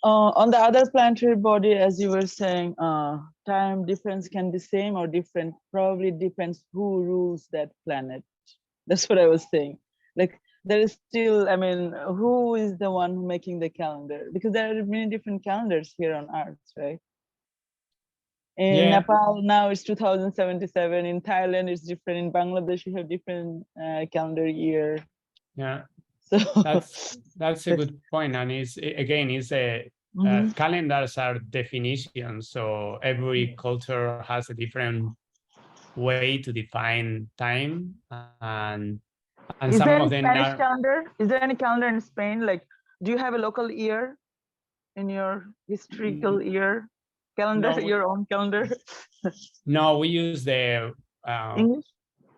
On the other planetary body, as you were saying, time difference can be same or different. Probably depends who rules that planet. That's what I was saying. Like there is still, I mean, who is the one making the calendar? Because there are many different calendars here on Earth, right? In Nepal now it's 2077. In Thailand it's different. In Bangladesh you have different calendar year. Yeah. So that's a good point, and it's a calendars are definitions, so every culture has a different way to define time, and is some there of any them Spanish are... calendar? Is there any calendar in Spain? Like, do you have a local year in your historical year calendar? No, your own calendar? No, we use the English.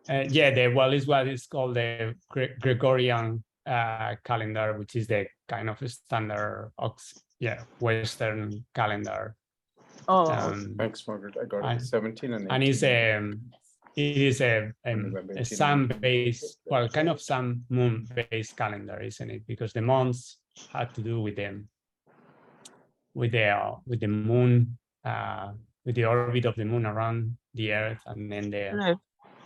Well, it's what is called the Gregorian calendar, which is the kind of standard Western calendar. Oh, Thanks, Margaret. I got it. 17 and 18. And it is a sun-based, well, kind of sun moon-based calendar, isn't it? Because the months had to do with them, with the moon, with the orbit of the moon around the Earth,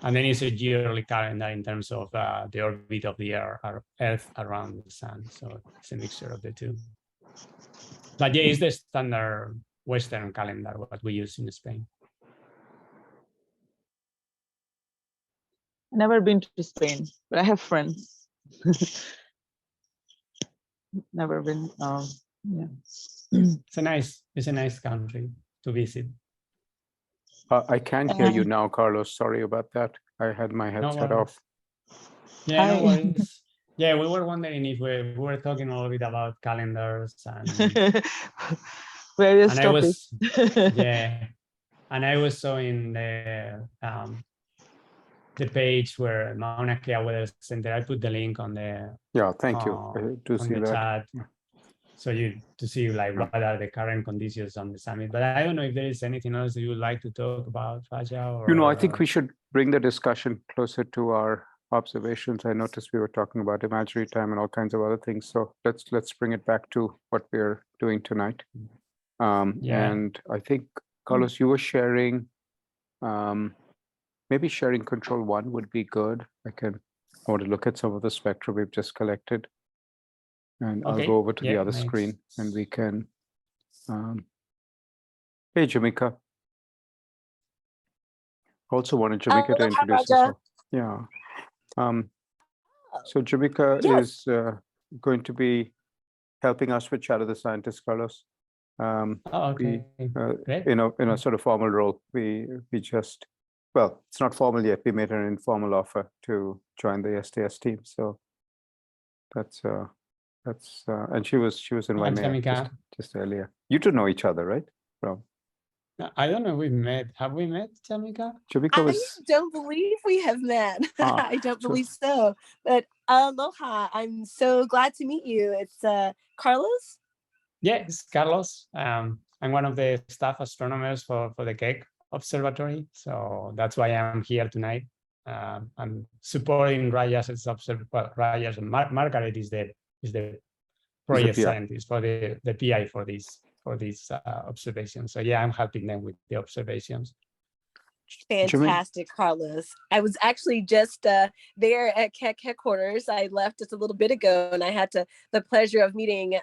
and then it's a yearly calendar in terms of the orbit of the Earth around the sun. So it's a mixture of the two. But yeah, it's the standard Western calendar what we use in Spain. Never been to Spain, but I have friends. Never been. Yeah. It's a nice country to visit. I can't hear you now, Carlos. Sorry about that. I had my headset off. Yeah, no worries. Yeah, we were wondering if we were talking a little bit about calendars and various topics. And I was showing the page where Mauna Kea Weather Center. I put the link on the thank you. I do see that. Chat. So to see like what are the current conditions on the summit. But I don't know if there is anything else that you would like to talk about, Raja. Or... I think we should bring the discussion closer to our observations. I noticed we were talking about imaginary time and all kinds of other things. So let's bring it back to what we're doing tonight. And I think, Carlos, you were sharing, maybe sharing control 1 would be good. I want to look at some of the spectra we've just collected. And I'll go over to the other screen and we can, hey, Jamika. Also wanted Jamika to introduce herself. Yeah. So Jamika is going to be helping us with Shadow the Scientist, Carlos. In a sort of formal role. We just, well, it's not formal yet. We made an informal offer to join the STS team. So that's and she was in my mail just earlier. You two know each other, right? From I don't know if we met. Have we met, Jamika? Jamika I was don't believe we have met. I don't so- believe so. But aloha, I'm so glad to meet you. It's Carlos. Yeah, it's Carlos. I'm one of the staff astronomers for the Keck Observatory. So that's why I'm here tonight. I'm supporting Rajas' well, Rajas and Margaret is the project PI. scientist for the PI for these observations. So yeah, I'm helping them with the observations. Fantastic, Carlos. I was actually just there at Keck headquarters. I left just a little bit ago, and I had the pleasure of meeting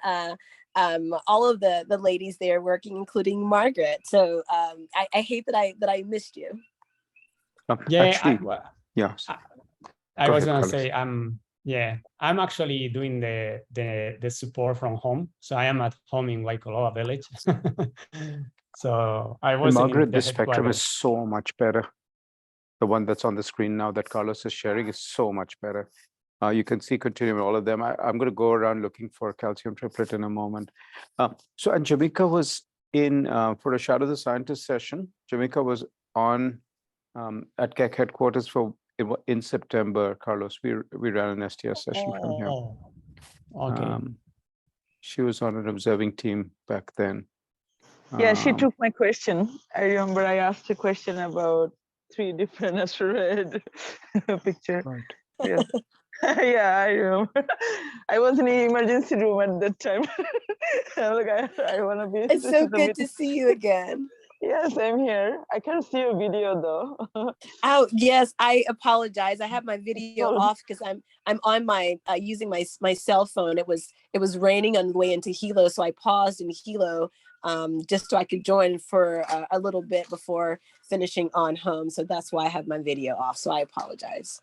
all of the ladies there working, including Margaret. So I hate that I missed you. Yeah, actually, yes. I Go was ahead, gonna Carlos. say I'm actually doing the support from home. So I am at home in Waikoloa village. So I And was Margaret, this spectrum is so much better. The one that's on the screen now that Carlos is sharing is so much better. You can see continuing all of them. I'm going to go around looking for calcium triplet in a moment. So, and Jamika was in for a Shadow the Scientist session. Jamika was on at Keck headquarters in September. Carlos, we ran an STS session from here. Okay. She was on an observing team back then. Yeah, she took my question. I remember I asked a question about 3 different asteroid picture. Right. Yeah. Yeah, I remember. I was in the emergency room at that time. I'm like, I want to be. It's so good to see you again. Yes, I'm here. I can't see your video though. Oh yes, I apologize. I have my video Oh. off because I'm on my using my cell phone. It was raining on the way into Hilo, so I paused in Hilo just so I could join for a little bit before finishing on home. So that's why I have my video off. So I apologize.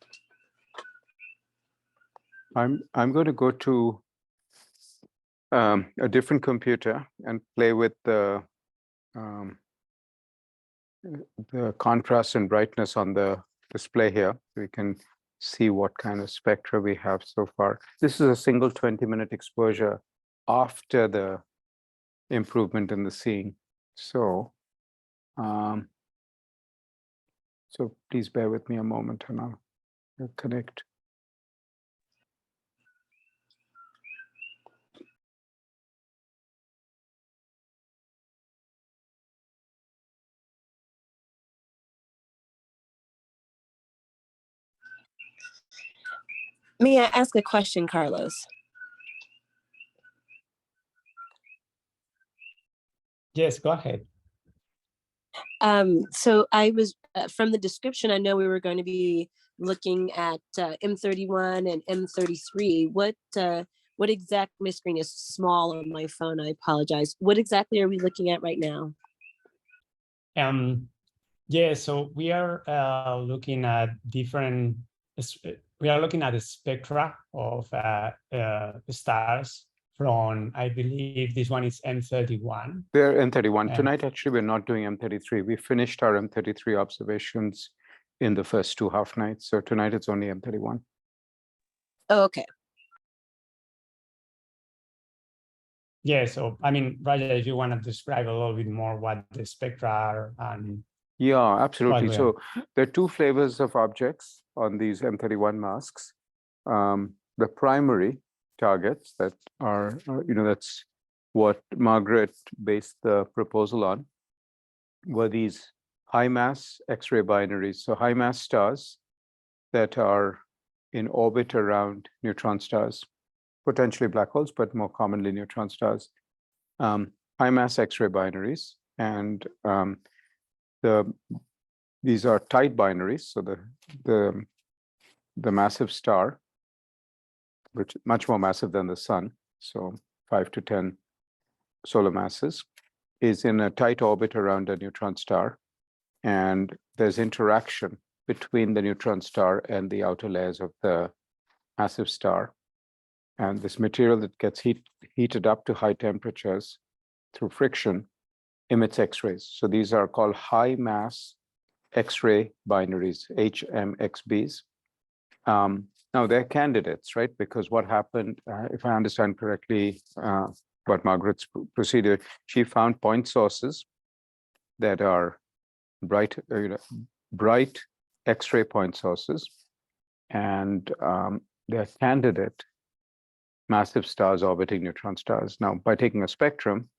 I'm going to go to a different computer and play with the contrast and brightness on the display here. We can see what kind of spectra we have so far. This is a single 20-minute exposure after the improvement in the seeing. So, so please bear with me a moment and I'll connect. May I ask a question, Carlos? Yes, go ahead. So I was from the description, I know we were going to be looking at M31 and M33. What exact, my screen is small on my phone, I apologize. What exactly are we looking at right now? Yeah, so we are looking at different, we are looking at the spectra of stars from, I believe this one is M31. They're M31. Tonight, actually, we're not doing M33. We finished our M33 observations in the first 2 half nights. So tonight it's only M31. Oh, okay. Yeah, so I mean, Raja, if you want to describe a little bit more what the spectra are and yeah, absolutely. So there are 2 flavors of objects on these M31 masks. The primary targets that are, that's what Margaret based the proposal on, were these high mass X-ray binaries. So high mass stars that are in orbit around neutron stars, potentially black holes, but more commonly neutron stars. High mass X-ray binaries, and these are tight binaries. So the massive star, which is much more massive than the sun, so 5 to 10 solar masses, is in a tight orbit around a neutron star, and there's interaction between the neutron star and the outer layers of the massive star. And this material that gets heated up to high temperatures through friction emits X-rays. So these are called high mass X-ray binaries, HMXBs. Now they're candidates, right? Because what happened, if I understand correctly, But Margaret's procedure, she found point sources that are bright, bright X-ray point sources, and they're candidate massive stars orbiting neutron stars. Now, by taking a spectrum,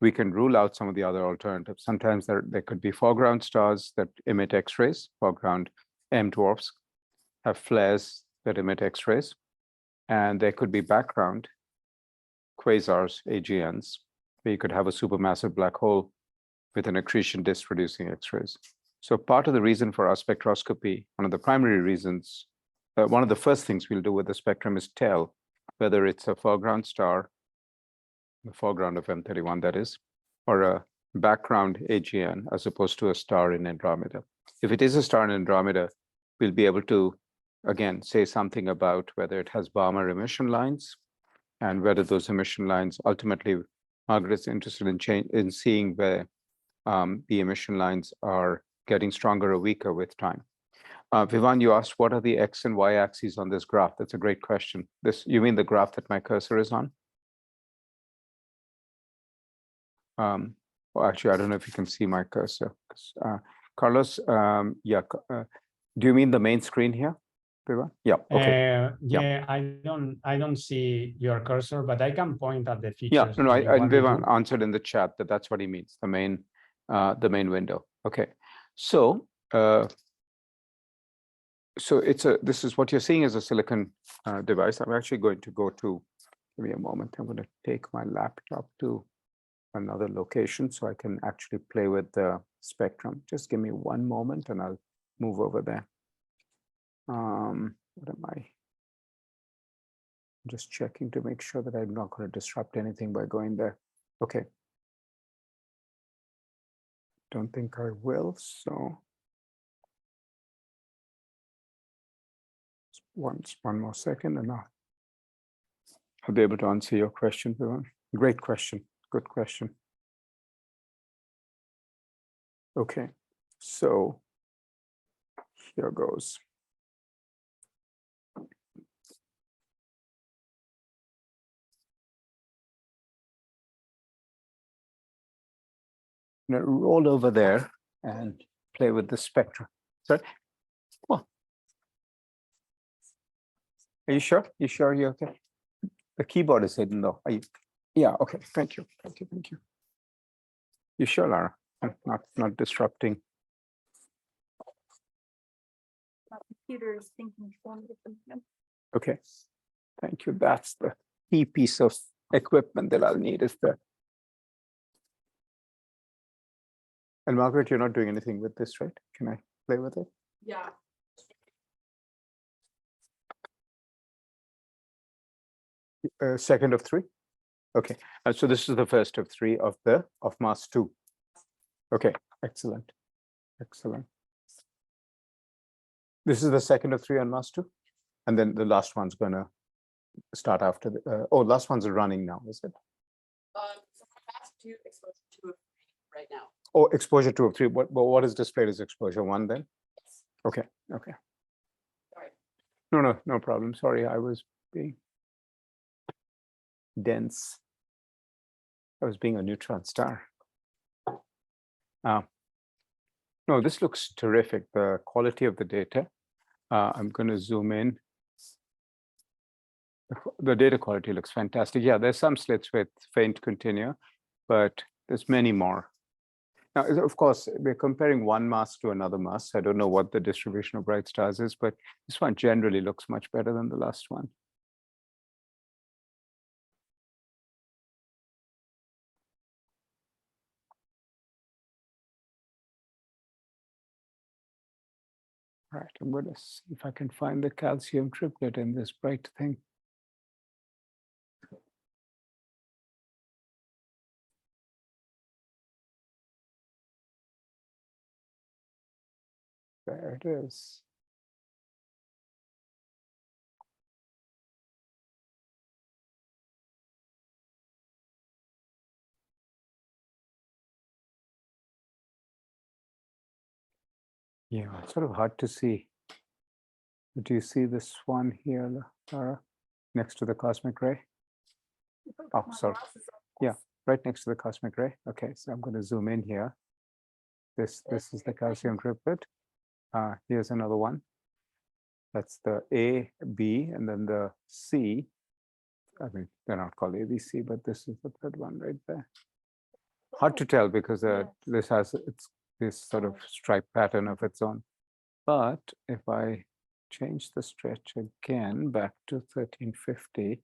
we can rule out some of the other alternatives. Sometimes there could be foreground stars that emit X-rays. Foreground M dwarfs have flares that emit X-rays, and there could be background quasars, AGNs, where you could have a supermassive black hole with an accretion disk producing X-rays. So part of the reason for our spectroscopy, one of the primary reasons, one of the first things we'll do with the spectrum is tell whether it's a foreground star, the foreground of M31 that is, or a background AGN as opposed to a star in Andromeda. If it is a star in Andromeda, we'll be able to, again, say something about whether it has Balmer emission lines and whether those emission lines, ultimately, Margaret's interested in seeing where the emission lines are getting stronger or weaker with time. Vivan, you asked what are the X and Y axes on this graph? That's a great question. You mean the graph that my cursor is on? Well, actually, I don't know if you can see my cursor. Carlos, do you mean the main screen here, Vivan? Yeah. Okay. Yeah, I don't see your cursor, but I can point at the features. Yeah, no, and Vivan answered in the chat that that's what he means, the main window. Okay, so this is what you're seeing as a silicon device. I'm actually going to go to, give me a moment. I'm going to take my laptop to another location so I can actually play with the spectrum. Just give me one moment and I'll move over there. What am I? Just checking to make sure that I'm not going to disrupt anything by going there. Okay. Don't think I will, so one more second and I'll be able to answer your question, Vivan. Great question, good question. Okay, so here goes. I'm going to roll over there and play with the spectrum. Sorry? Well, are you sure? You sure you're okay? The keyboard is hidden though. Are you? Yeah, okay, thank you. Thank you. You sure, Lara? I'm not disrupting. My computer is thinking for me. Okay, thank you. That's the key piece of equipment that I'll need is the. And Margaret, you're not doing anything with this, right? Can I play with it? Yeah. Second of three. Okay, so this is the first of three of mass 2. Okay, excellent. This is the second of 3 on mass 2, and then the last one's gonna start after the. Last one's running now, is it? So mass 2, exposure 2 of 3 right now. Oh, exposure 2 of 3. What is displayed as exposure 1 then? Yes. Okay. Sorry. No problem. Sorry, I was being dense. I was being a neutron star. No, this looks terrific. The quality of the data. I'm going to zoom in. The data quality looks fantastic. Yeah, there's some slits with faint continua, but there's many more. Now, of course, we're comparing one mass to another mass. I don't know what the distribution of bright stars is, but this one generally looks much better than the last one. All right, I'm going to see if I can find the calcium triplet in this bright thing. There it is. Yeah, it's sort of hard to see. Do you see this one here, Lara, next to the cosmic ray? Oh, sorry. Yeah, right next to the cosmic ray. Okay, so I'm going to zoom in here. This is the calcium triplet. Here's another one. That's the A, B, and then the C. I mean, they're not called A, B, C, but this is the third one right there. Hard to tell because this has this sort of stripe pattern of its own. But if I change the stretch again back to 1350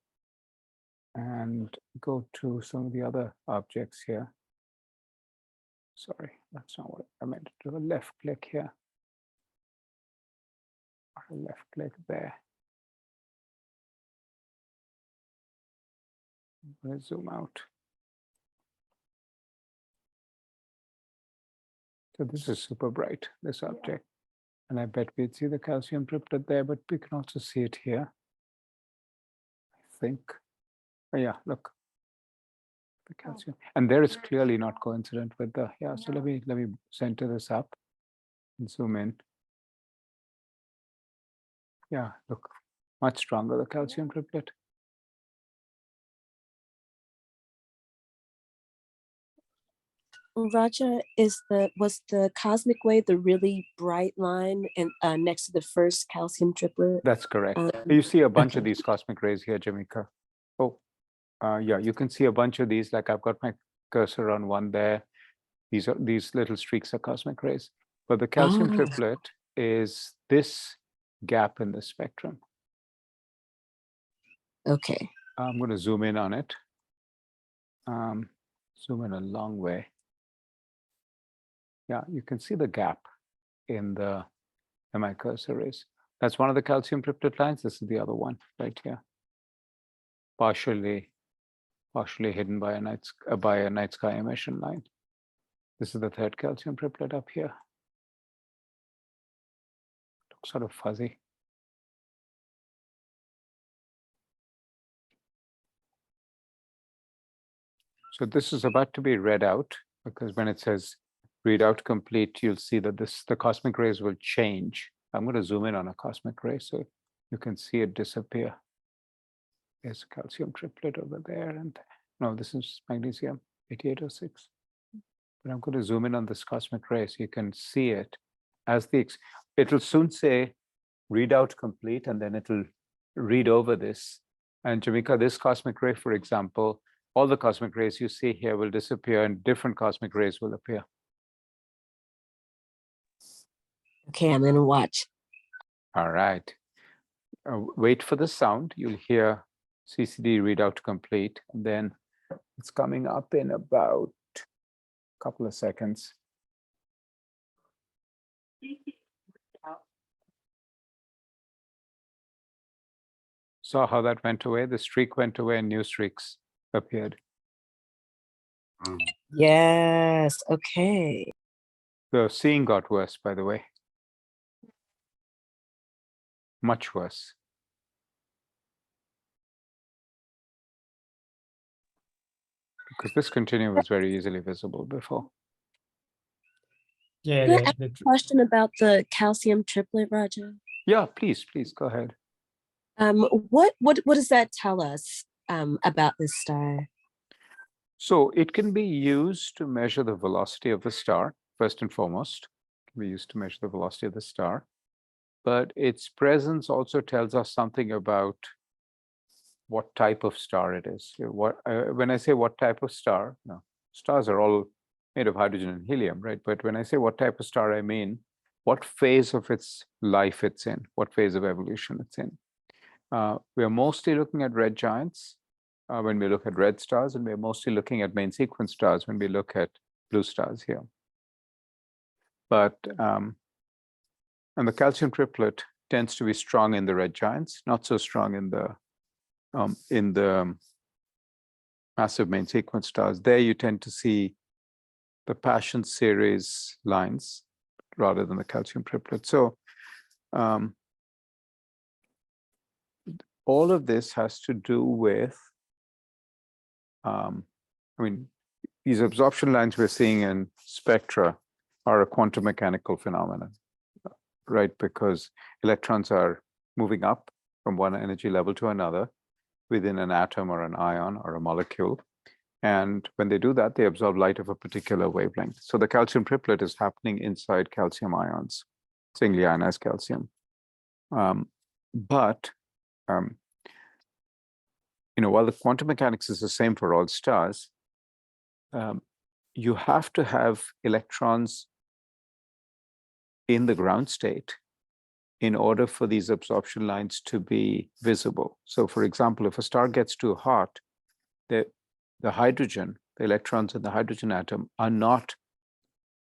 and go to some of the other objects here. Sorry, that's not what I meant. Do a left click here. Or a left click there. I'm going to zoom out. So this is super bright, this object. And I bet we'd see the calcium triplet there, but we can also see it here. I think. Oh yeah, look. The calcium. And there is clearly not coincident with the, yeah, so let me center this up and zoom in. Yeah, look, much stronger, the calcium triplet. Raja, was the cosmic wave the really bright line and next to the first calcium triplet? That's correct. You see a bunch of okay. these cosmic rays here, Jamika. Oh, yeah, you can see a bunch of these. Like I've got my cursor on one there. These little streaks are cosmic rays. But the calcium triplet is this gap in the spectrum. Okay. I'm going to zoom in on it. Zoom in a long way. Yeah, you can see the gap in the where my cursor is. That's one of the calcium triplet lines. This is the other one right here. Partially hidden by a night sky emission line. This is the third calcium triplet up here. Looks sort of fuzzy. So this is about to be read out, because when it says read out complete, you'll see that the cosmic rays will change. I'm going to zoom in on a cosmic ray so you can see it disappear. There's a calcium triplet over there, and no, this is magnesium 8806. But I'm going to zoom in on this cosmic ray so you can see it as it'll soon say read out complete, and then it'll read over this. And Jamika, this cosmic ray, for example, all the cosmic rays you see here will disappear and different cosmic rays will appear. Okay, I'm going to watch. All right. Wait for the sound. You'll hear CCD readout complete. And then it's coming up in about a couple of seconds. Saw how that went away? The streak went away and new streaks appeared. Yes, okay. The seeing got worse, by the way. Much worse. Because this continuum was very easily visible before. Yeah, Can I ask a question about the calcium triplet, Raja? Yeah, please go ahead. What does that tell us about this star? So it can be used to measure the velocity of the star, first and foremost. It can be used to measure the velocity of the star. But its presence also tells us something about what type of star it is. When I say what type of star, no, stars are all made of hydrogen and helium, right? But when I say what type of star, I mean what phase of its life it's in, what phase of evolution it's in. We are mostly looking at red giants when we look at red stars, and we're mostly looking at main sequence stars when we look at blue stars here. But and the calcium triplet tends to be strong in the red giants, not so strong in the massive main sequence stars. There you tend to see the Passion series lines rather than the calcium triplet. So all of this has to do with, I mean, these absorption lines we're seeing in spectra are a quantum mechanical phenomenon, right? Because electrons are moving up from one energy level to another within an atom or an ion or a molecule. And when they do that, they absorb light of a particular wavelength. So the calcium triplet is happening inside calcium ions, singly ionized calcium. But while the quantum mechanics is the same for all stars, you have to have electrons in the ground state in order for these absorption lines to be visible. So for example, if a star gets too hot, the hydrogen, the electrons in the hydrogen atom are not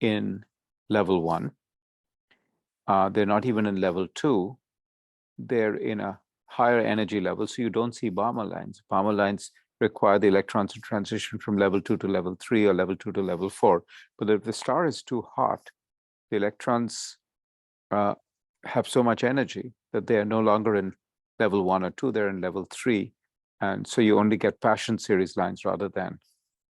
in level 1. They're not even in level 2. They're in a higher energy level, so you don't see Balmer lines. Balmer lines require the electrons to transition from level 2 to level 3 or level 2 to level 4. But if the star is too hot, the electrons have so much energy that they are no longer in level 1 or 2, they're in level 3. And so you only get Paschen series lines rather than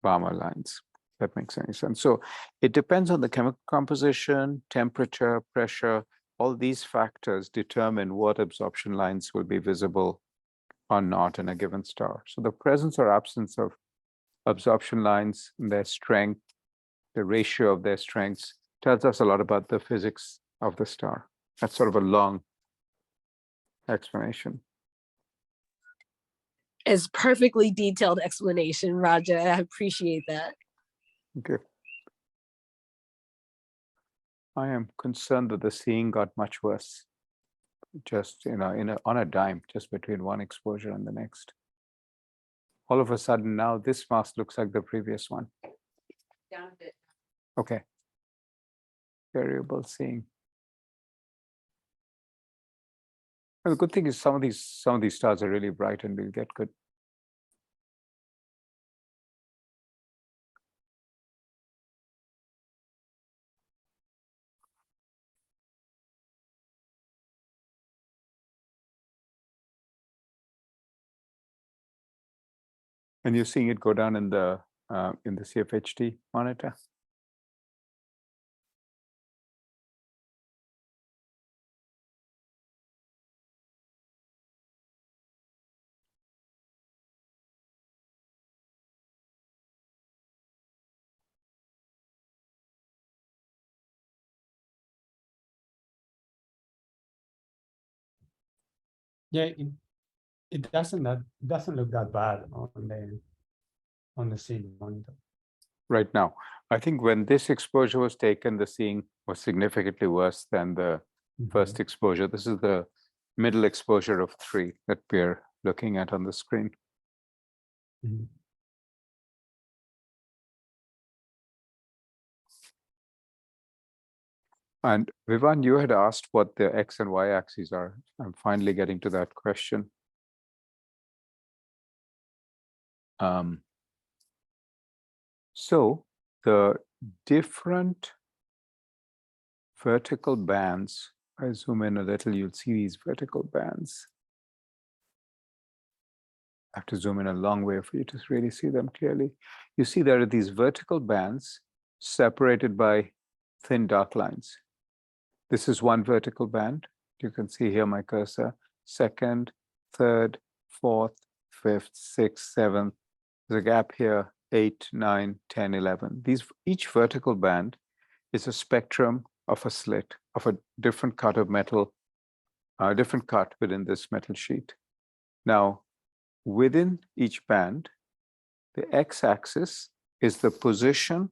Balmer lines. That makes any sense. So it depends on the chemical composition, temperature, pressure. All these factors determine what absorption lines will be visible or not in a given star. So the presence or absence of absorption lines, their strength, the ratio of their strengths tells us a lot about the physics of the star. That's sort of a long explanation. It's perfectly detailed explanation, Raja. I appreciate that. Okay. I am concerned that the seeing got much worse, just on a dime, just between one exposure and the next. All of a sudden now this mask looks like the previous one. Down a bit. Okay. Variable seeing. Well, the good thing is some of these stars are really bright and we'll get good. And you're seeing it go down in the CFHT monitor. Yeah, it doesn't look that bad on the scene monitor. Right now, I think when this exposure was taken, the seeing was significantly worse than the first exposure. This is the middle exposure of 3 that we're looking at on the screen. And Vivan, you had asked what the X and Y axes are. I'm finally getting to that question. So the different vertical bands, I zoom in a little, you'll see these vertical bands. I have to zoom in a long way for you to really see them clearly. You see there are these vertical bands separated by thin dark lines. This is one vertical band. You can see here my cursor. Second, third, fourth, fifth, sixth, seventh. There's a gap here, 8, 9, 10, 11. Each vertical band is a spectrum of a slit, of a different cut of metal, a different cut within this metal sheet. Now, within each band, the x-axis is the position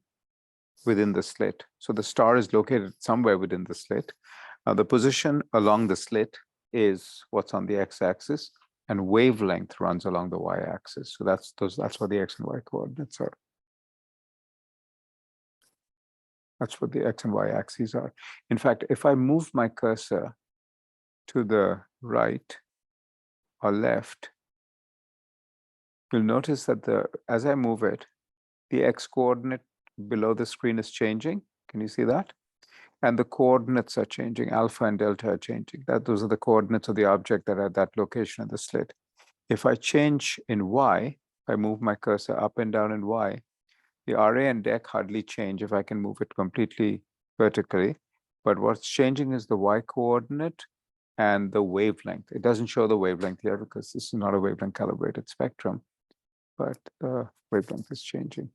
within the slit. So the star is located somewhere within the slit. The position along the slit is what's on the x-axis, and wavelength runs along the y-axis. So that's what the x and y coordinates are. That's what the x and y axes are. In fact, if I move my cursor to the right or left, you'll notice that as I move it, the x coordinate below the screen is changing. Can you see that? And the coordinates are changing. Alpha and delta are changing. Those are the coordinates of the object that are at that location of the slit. If I change in y, I move my cursor up and down in y, the RA and DEC hardly change if I can move it completely vertically. But what's changing is the y coordinate and the wavelength. It doesn't show the wavelength here because this is not a wavelength calibrated spectrum. but the wavelength is changing.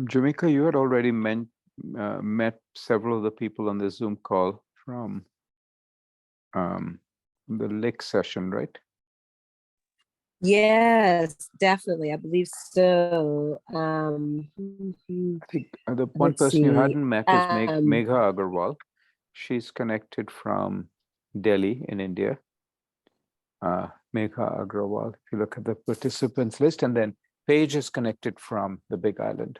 Jamaica, you had already met several of the people on the Zoom call from the lake session, right? Yes, definitely. I believe so. I think the one Let's person you see. hadn't met is Megha Agarwal. She's connected from Delhi in India. Megha Agrawal, if you look at the participants list, and then Paige is connected from the Big Island.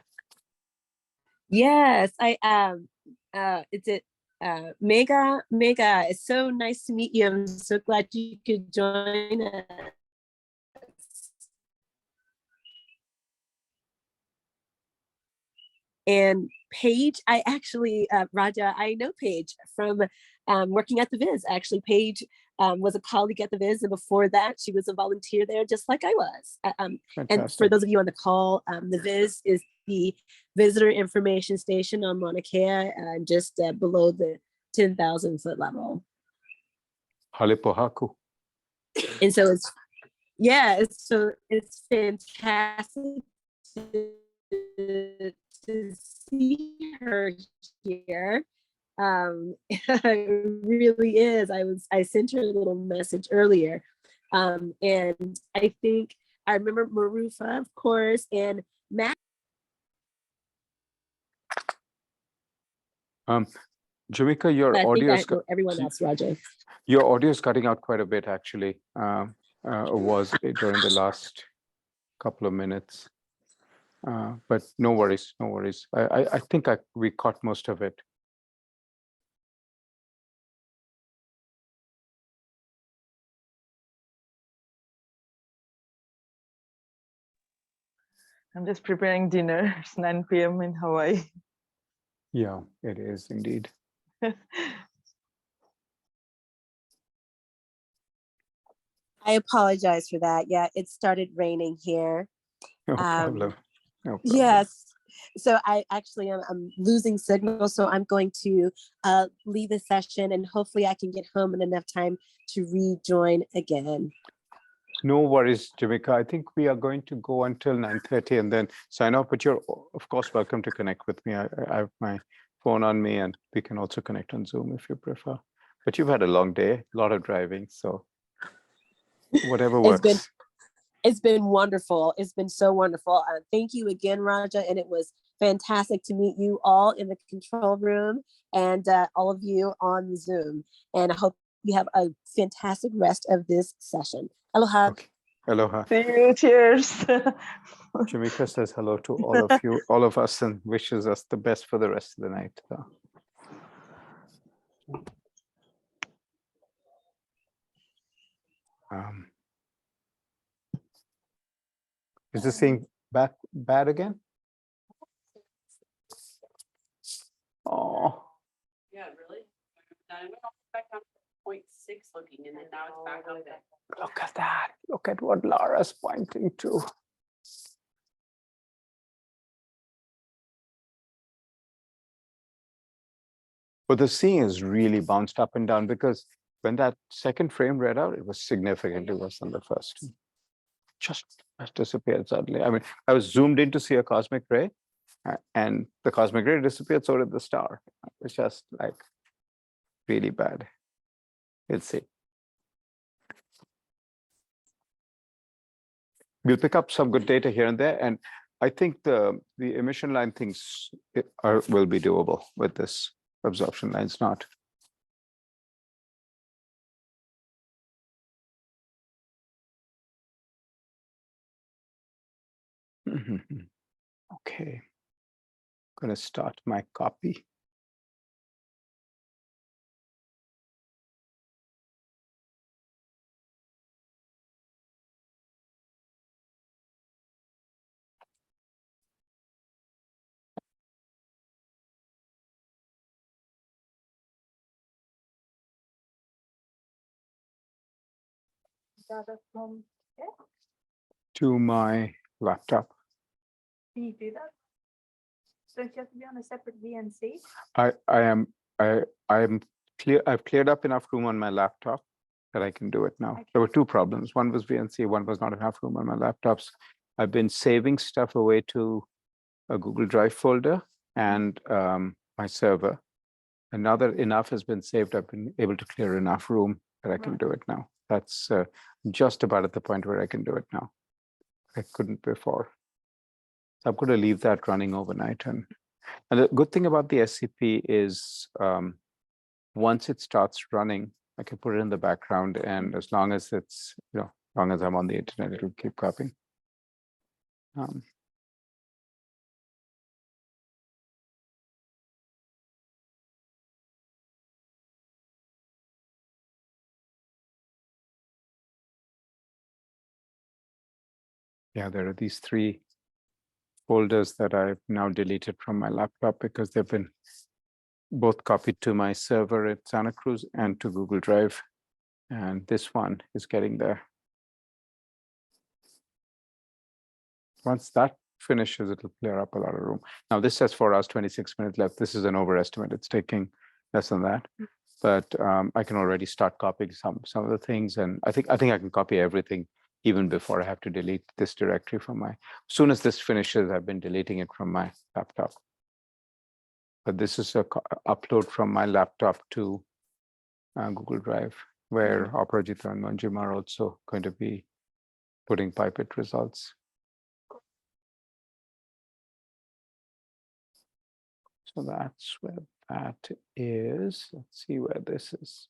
Yes, it's it Mega, it's so nice to meet you. I'm so glad you could join us. And Paige, I actually, Raja, I know Paige from working at the Viz. Actually, Paige was a colleague at the Viz, and before that, she was a volunteer there, just like I was. And for those of you on the call, the Viz is the visitor information station on Mauna Kea, just below the 10,000 foot level. Halepohaku. And so it's fantastic to see her here. It really is. I sent her a little message earlier. And I think I remember Marufa, of course, and Matt. Jamaica, your audio is everyone else, Roger. Your audio is cutting out quite a bit, actually. Was during the last couple of minutes. But no worries, no worries. I think we caught most of it. I'm just preparing dinner. It's 9 p.m. in Hawaii. Yeah, it is indeed. I apologize for that. Yeah, it started raining here. No problem. No problem. Yes. So I actually I'm losing signal, so I'm going to leave the session, and hopefully I can get home in enough time to rejoin again. No worries, Jamaica. I think we are going to go until 9:30 and then sign off, but you're of course welcome to connect with me. I have my phone on me, and we can also connect on Zoom if you prefer. But you've had a long day, a lot of driving, so whatever works. It's been wonderful. It's been so wonderful. Thank you again, Raja. And it was fantastic to meet you all in the control room and all of you on Zoom. And I hope you have a fantastic rest of this session. Aloha. Okay. Aloha. See you. Cheers. Jamaica says hello to all of you, all of us, and wishes us the best for the rest of the night. Is this thing bad again? Oh. Yeah, really? I went back down to 0.6 looking, and then now it's back up there. Look at that. Look at what Laura's pointing to. But the seeing is really bounced up and down, because when that second frame read out, it was significantly worse than the first. Just disappeared suddenly. I mean, I was zoomed in to see a cosmic ray, and the cosmic ray disappeared, so did the star. It's just like really bad. Let's see. We'll pick up some good data here and there, and I think the emission line things will be doable with this absorption line. It's not. Okay, I'm going to start my copy. data from Keck? To my laptop. Can you do that? Don't you have to be on a separate VNC? I am clear. I've cleared up enough room on my laptop that I can do it now. There were two problems. One was VNC, one was not enough room on my laptops. I've been saving stuff away to a Google Drive folder and my server. And now that enough has been saved, I've been able to clear enough room that I can do it now. That's just about at the point where I can do it now. I couldn't before. So I'm going to leave that running overnight. And the good thing about the SCP is once it starts running, I can put it in the background, and as long as it's, as long as I'm on the internet, it'll keep copying. Yeah, there are these 3 folders that I've now deleted from my laptop because they've been both copied to my server at Santa Cruz and to Google Drive. And this one is getting there. Once that finishes, it'll clear up a lot of room. Now this says 4 hours, 26 minutes left. This is an overestimate. It's taking less than that. But I can already start copying some of the things. And I think I can copy everything even before I have to delete this directory from my, as soon as this finishes, I've been deleting it from my laptop. But this is a upload from my laptop to Google Drive, where Aparajita and Manjima are also going to be putting pipette results. So that's where that is. Let's see where this is.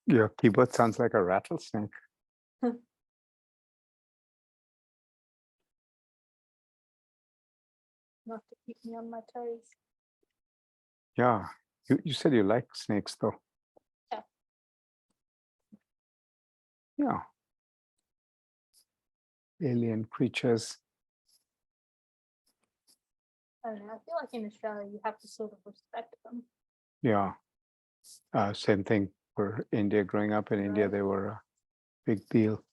Your keyboard sounds like a rattlesnake. Not to keep me on my toes. Yeah, you said you like snakes though. Yeah. Yeah. Alien creatures. I don't know. I feel like in Australia you have to sort of respect them. Yeah. Same thing for India. Growing up in India, they were a big deal.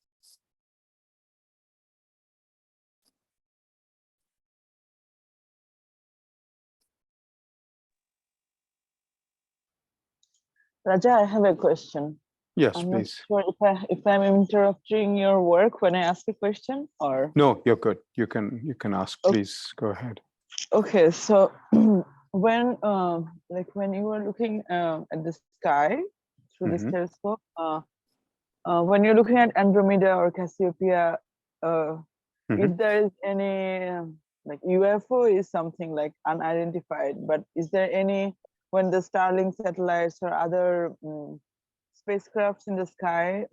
Raja, I have a question. Yes, I'm not please. sure if I'm interrupting your work when I ask a question or. No, you're good. You can ask. Please go ahead. Okay, so when when you were looking at the sky through this telescope, when you're looking at Andromeda or Cassiopeia, if there is any like UFO is something like unidentified, but is there any when the Starlink satellites or other spacecrafts in the sky,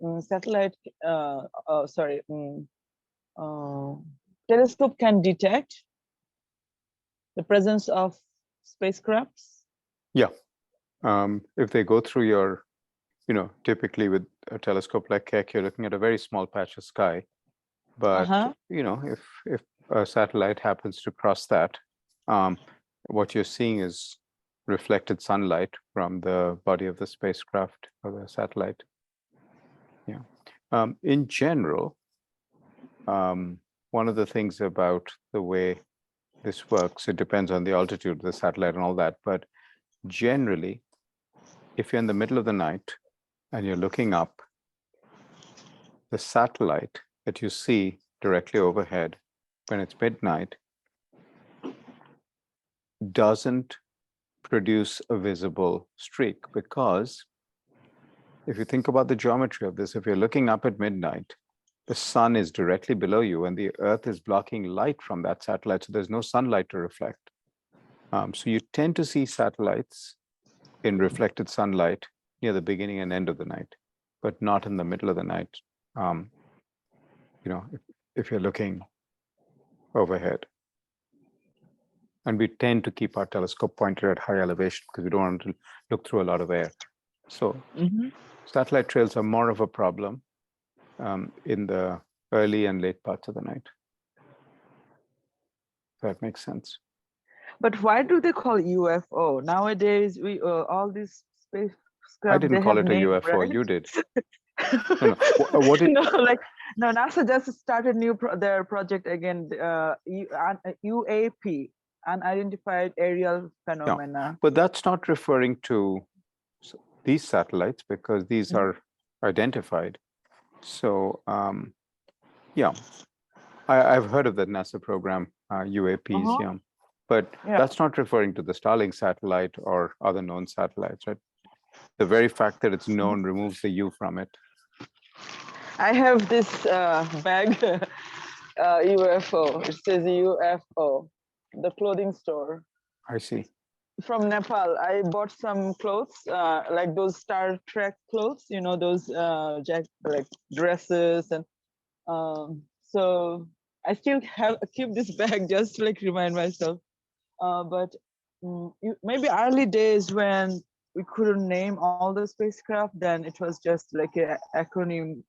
telescope can detect the presence of spacecrafts? Yeah. If they go through your, typically with a telescope like Keck, you're looking at a very small patch of sky. But, if a satellite happens to cross that, what you're seeing is reflected sunlight from the body of the spacecraft or the satellite. Yeah. In general, one of the things about the way this works, it depends on the altitude of the satellite and all that, but generally, if you're in the middle of the night and you're looking up, the satellite that you see directly overhead when it's midnight doesn't produce a visible streak, because if you think about the geometry of this, if you're looking up at midnight, the sun is directly below you and the earth is blocking light from that satellite, so there's no sunlight to reflect. So you tend to see satellites in reflected sunlight near the beginning and end of the night, but not in the middle of the night, if you're looking overhead. And we tend to keep our telescope pointed at high elevation because we don't want to look through a lot of air. So satellite trails are more of a problem in the early and late parts of the night. That makes sense. But why do they call UFO? Nowadays, we all these spacecraft. I didn't call it a UFO. Right? You did. No. What did? No, NASA just started their project again. UAP, unidentified aerial phenomena. Yeah, but that's not referring to these satellites because these are identified. So yeah, I've heard of the NASA program, UAPs, yeah. But that's not referring to the Starlink satellite or other known satellites, right? The very fact that it's known removes the U from it. I have this bag, UFO. It says UFO, the clothing store. I see. From Nepal, I bought some clothes, like those Star Trek clothes, those like dresses, and so I still keep this bag just to remind myself. But maybe early days when we couldn't name all the spacecraft, then it was just like an acronym,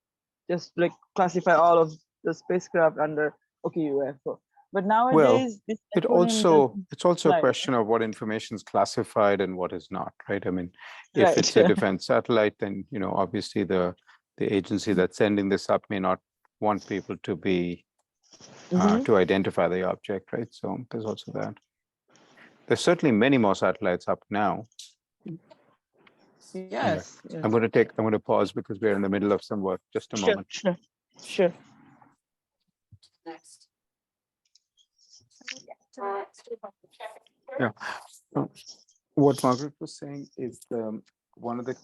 just classify all of the spacecraft under UFO. But nowadays, it's also a question of what information is classified and what is not, right? I mean, if it's a defense satellite, then obviously the agency that's sending this up may not want people to be to identify the object, right? So there's also that. There's certainly many more satellites up now. Yes. I'm going to pause because we're in the middle of some work. Just a moment. Sure. Next. Yeah. What Margaret was saying is one of the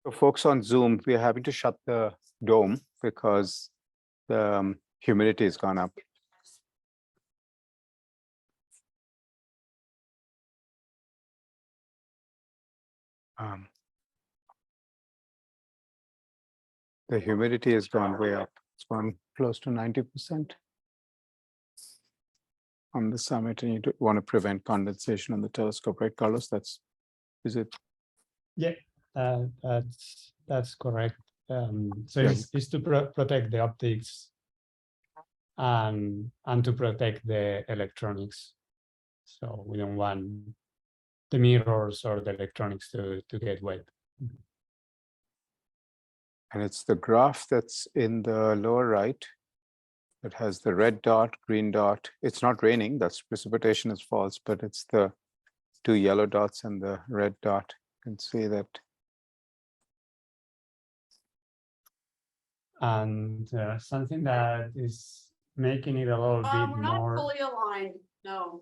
So folks on Zoom, we're having to shut the dome because the humidity has gone up. The humidity has gone way up. It's gone close to 90% on the summit, and you want to prevent condensation on the telescope, right, Carlos? Is it? Yeah, that's correct. So Yeah. it's to protect the optics and to protect the electronics. So we don't want the mirrors or the electronics to get wet. And it's the graph that's in the lower right that has the red dot, green dot. It's not raining, that's precipitation is false, but it's the two yellow dots and the red dot. You can see that. And something that is making it a little bit We're not more, fully aligned, no.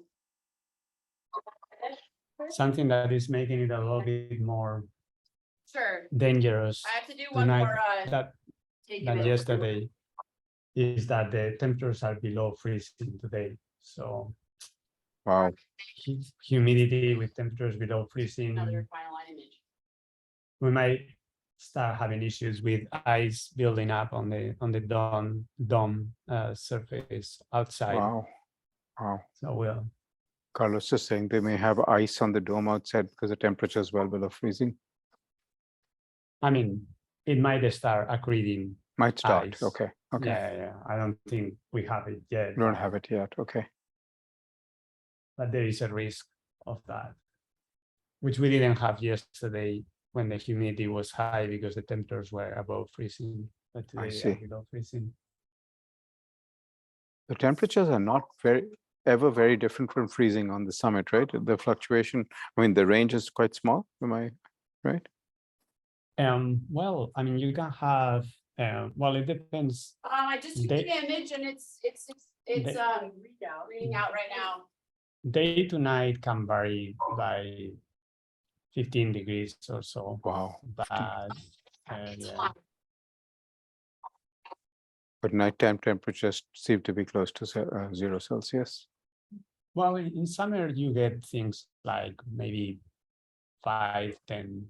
something that is making it a little bit more Sure, dangerous I have to do one tonight more, than yesterday is that the temperatures are below freezing today. So Wow. humidity with temperatures below freezing, another final line image. we might start having issues with ice building up on the dome surface outside. Wow. Wow. So we'll. Carlos is saying they may have ice on the dome outside because the temperature is well below freezing. I mean, it might start accreting. Might start. Ice. Okay. Okay. Yeah. I don't think we have it yet. We don't have it yet. Okay. But there is a risk of that, which we didn't have yesterday when the humidity was high because the temperatures were above freezing. But today they are below freezing. The temperatures are not ever very different from freezing on the summit, right? The fluctuation, I mean, the range is quite small. Am I right? Well, I mean, you can have. Well, it depends. I just took the image and it's reading out right now. Day to night can vary by 15 degrees or so. Wow. But yeah. But nighttime temperatures seem to be close to 0 Celsius. Well, in summer you get things like maybe 5, 10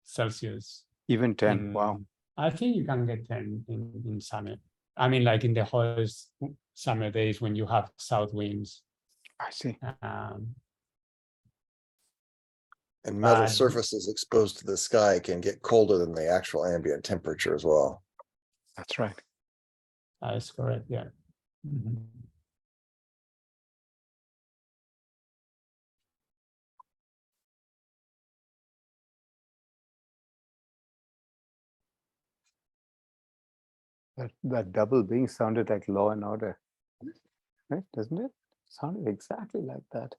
Celsius. Even 10. Wow. I think you can get 10 in summer. I mean, like in the hottest summer days when you have south winds. I see. And metal surfaces exposed to the sky can get colder than the actual ambient temperature as well. That's right. That's correct. Yeah. Mm-hmm. That double being sounded like Law and Order, right? Doesn't it? Sounded exactly like that.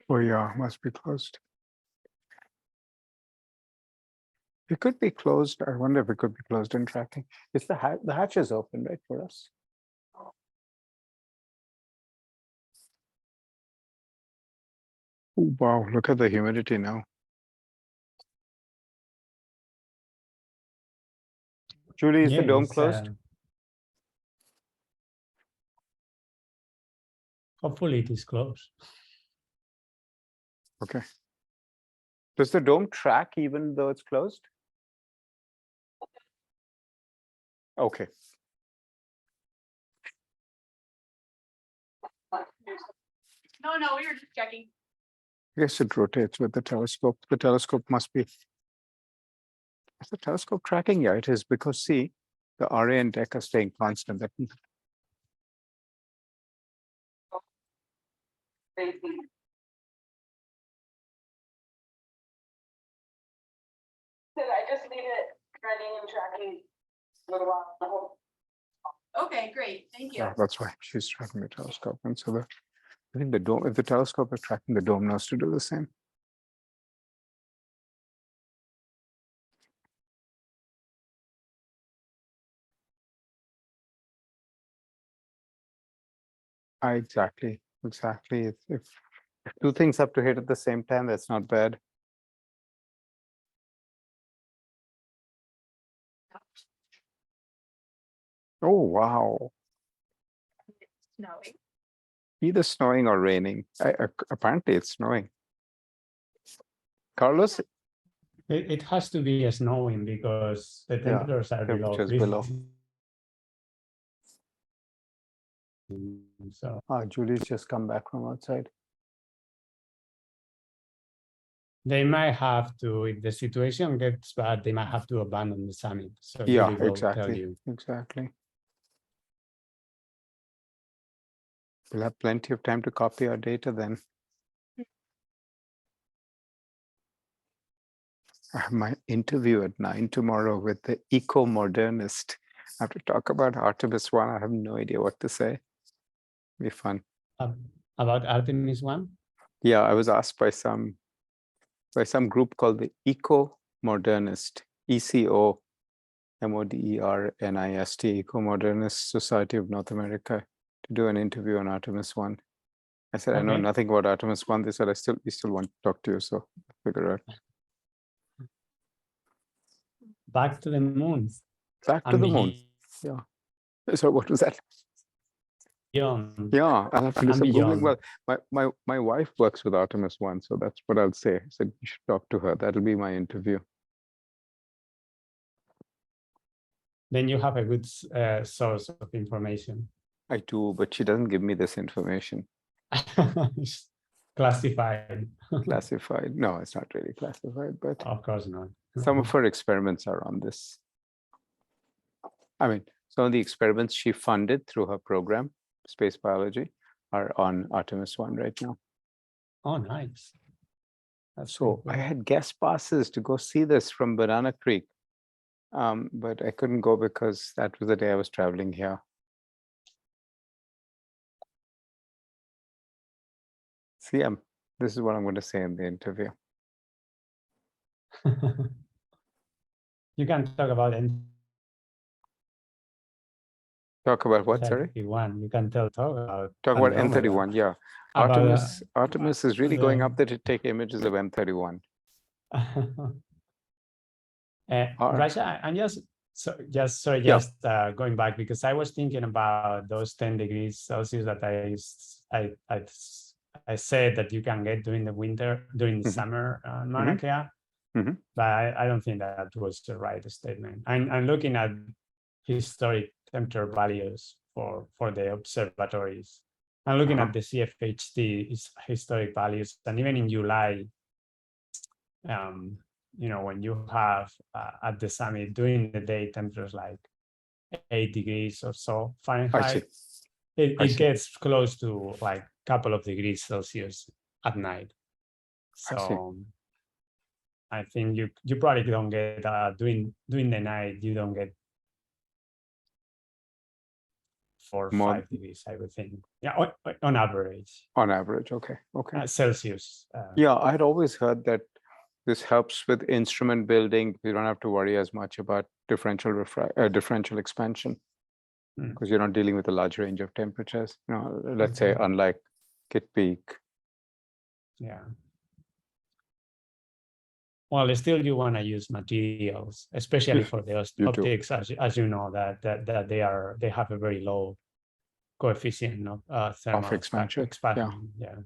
Oh yeah, must be closed. It could be closed. I wonder if it could be closed in tracking. It's the hatch is open, right, for us? Oh, wow, look at the humidity now. Julie, is the dome closed? Hopefully it is closed. Okay. Does the dome track even though it's closed? Okay. No, we were just checking. I guess it rotates with the telescope. The telescope must be. Is the telescope tracking? Yeah, it is, because see, the RA and deck are staying constant. That means I just leave it running and tracking a little while. Okay, great. Thank you. yeah, that's why she's tracking the telescope. And so I think the dome, if the telescope is tracking, the dome knows to do the same. Exactly. If two things have to hit at the same time, that's not bad. Oh, wow. Snowing. Either snowing or raining. Apparently it's snowing. Carlos? It has to be snowing because the Yeah, temperatures are below temperatures below. freezing. So Julie's just come back from outside. they might have to, if the situation gets bad, they might have to abandon the summit. So Yeah, Julie will tell exactly. you. Exactly. We'll have plenty of time to copy our data then. I have my interview at 9 tomorrow with the eco-modernist. I have to talk about Artemis 1. I have no idea what to say. Be fun. About Artemis 1? Yeah, I was asked by some group called the Eco-Modernist, ECO-MODERNIST, Eco-Modernist Society of North America, to do an interview on Artemis 1. I said, I know nothing about Artemis 1. They said, we still want to talk to you, so figure out. Back to the moon. Back to the moon. Yeah. So what was that? Beyond. Yeah, I'll have to do some Googling. Beyond. Well, my wife works with Artemis 1, so that's what I'll say. I said, you should talk to her. That'll be my interview. Then you have a good source of information. I do, but she doesn't give me this information. Classified. Classified. No, it's not really classified, but of course not. some of her experiments are on this. I mean, some of the experiments she funded through her program, Space Biology, are on Artemis 1 right now. Oh, nice. That's so cool. I had guest passes to go see this from Banana Creek, but I couldn't go because that was the day I was traveling here. See, this is what I'm going to say in the interview. You can talk about Talk about what, sorry? You can talk about N31, yeah. Artemis is really going up there to take images of N31. Raja, I'm going back because I was thinking about those 10 degrees Celsius that I said that you can get during the winter, during the summer in Mauna Kea. But I don't think that was the right statement. I'm looking at historic temperature values for the observatories. I'm looking at the CFHT historic values, and even in July, when you have at the summit during the day temperatures like 8 degrees or so Fahrenheit, it gets close to like a couple of degrees Celsius at night. So I think you probably don't get during the night, you don't get or More- 5 degrees, I would think. Yeah, on average, On average, okay, okay. Celsius. Yeah, I had always heard that this helps with instrument building. You don't have to worry as much about differential expansion Hmm. because you're not dealing with a large range of temperatures. You know, let's say Mhm. unlike Kitt Peak. Yeah. Well, still you want to use materials, especially for the You do. optics, as you know, that they have a very low coefficient of thermal expansion, expansion. Yeah.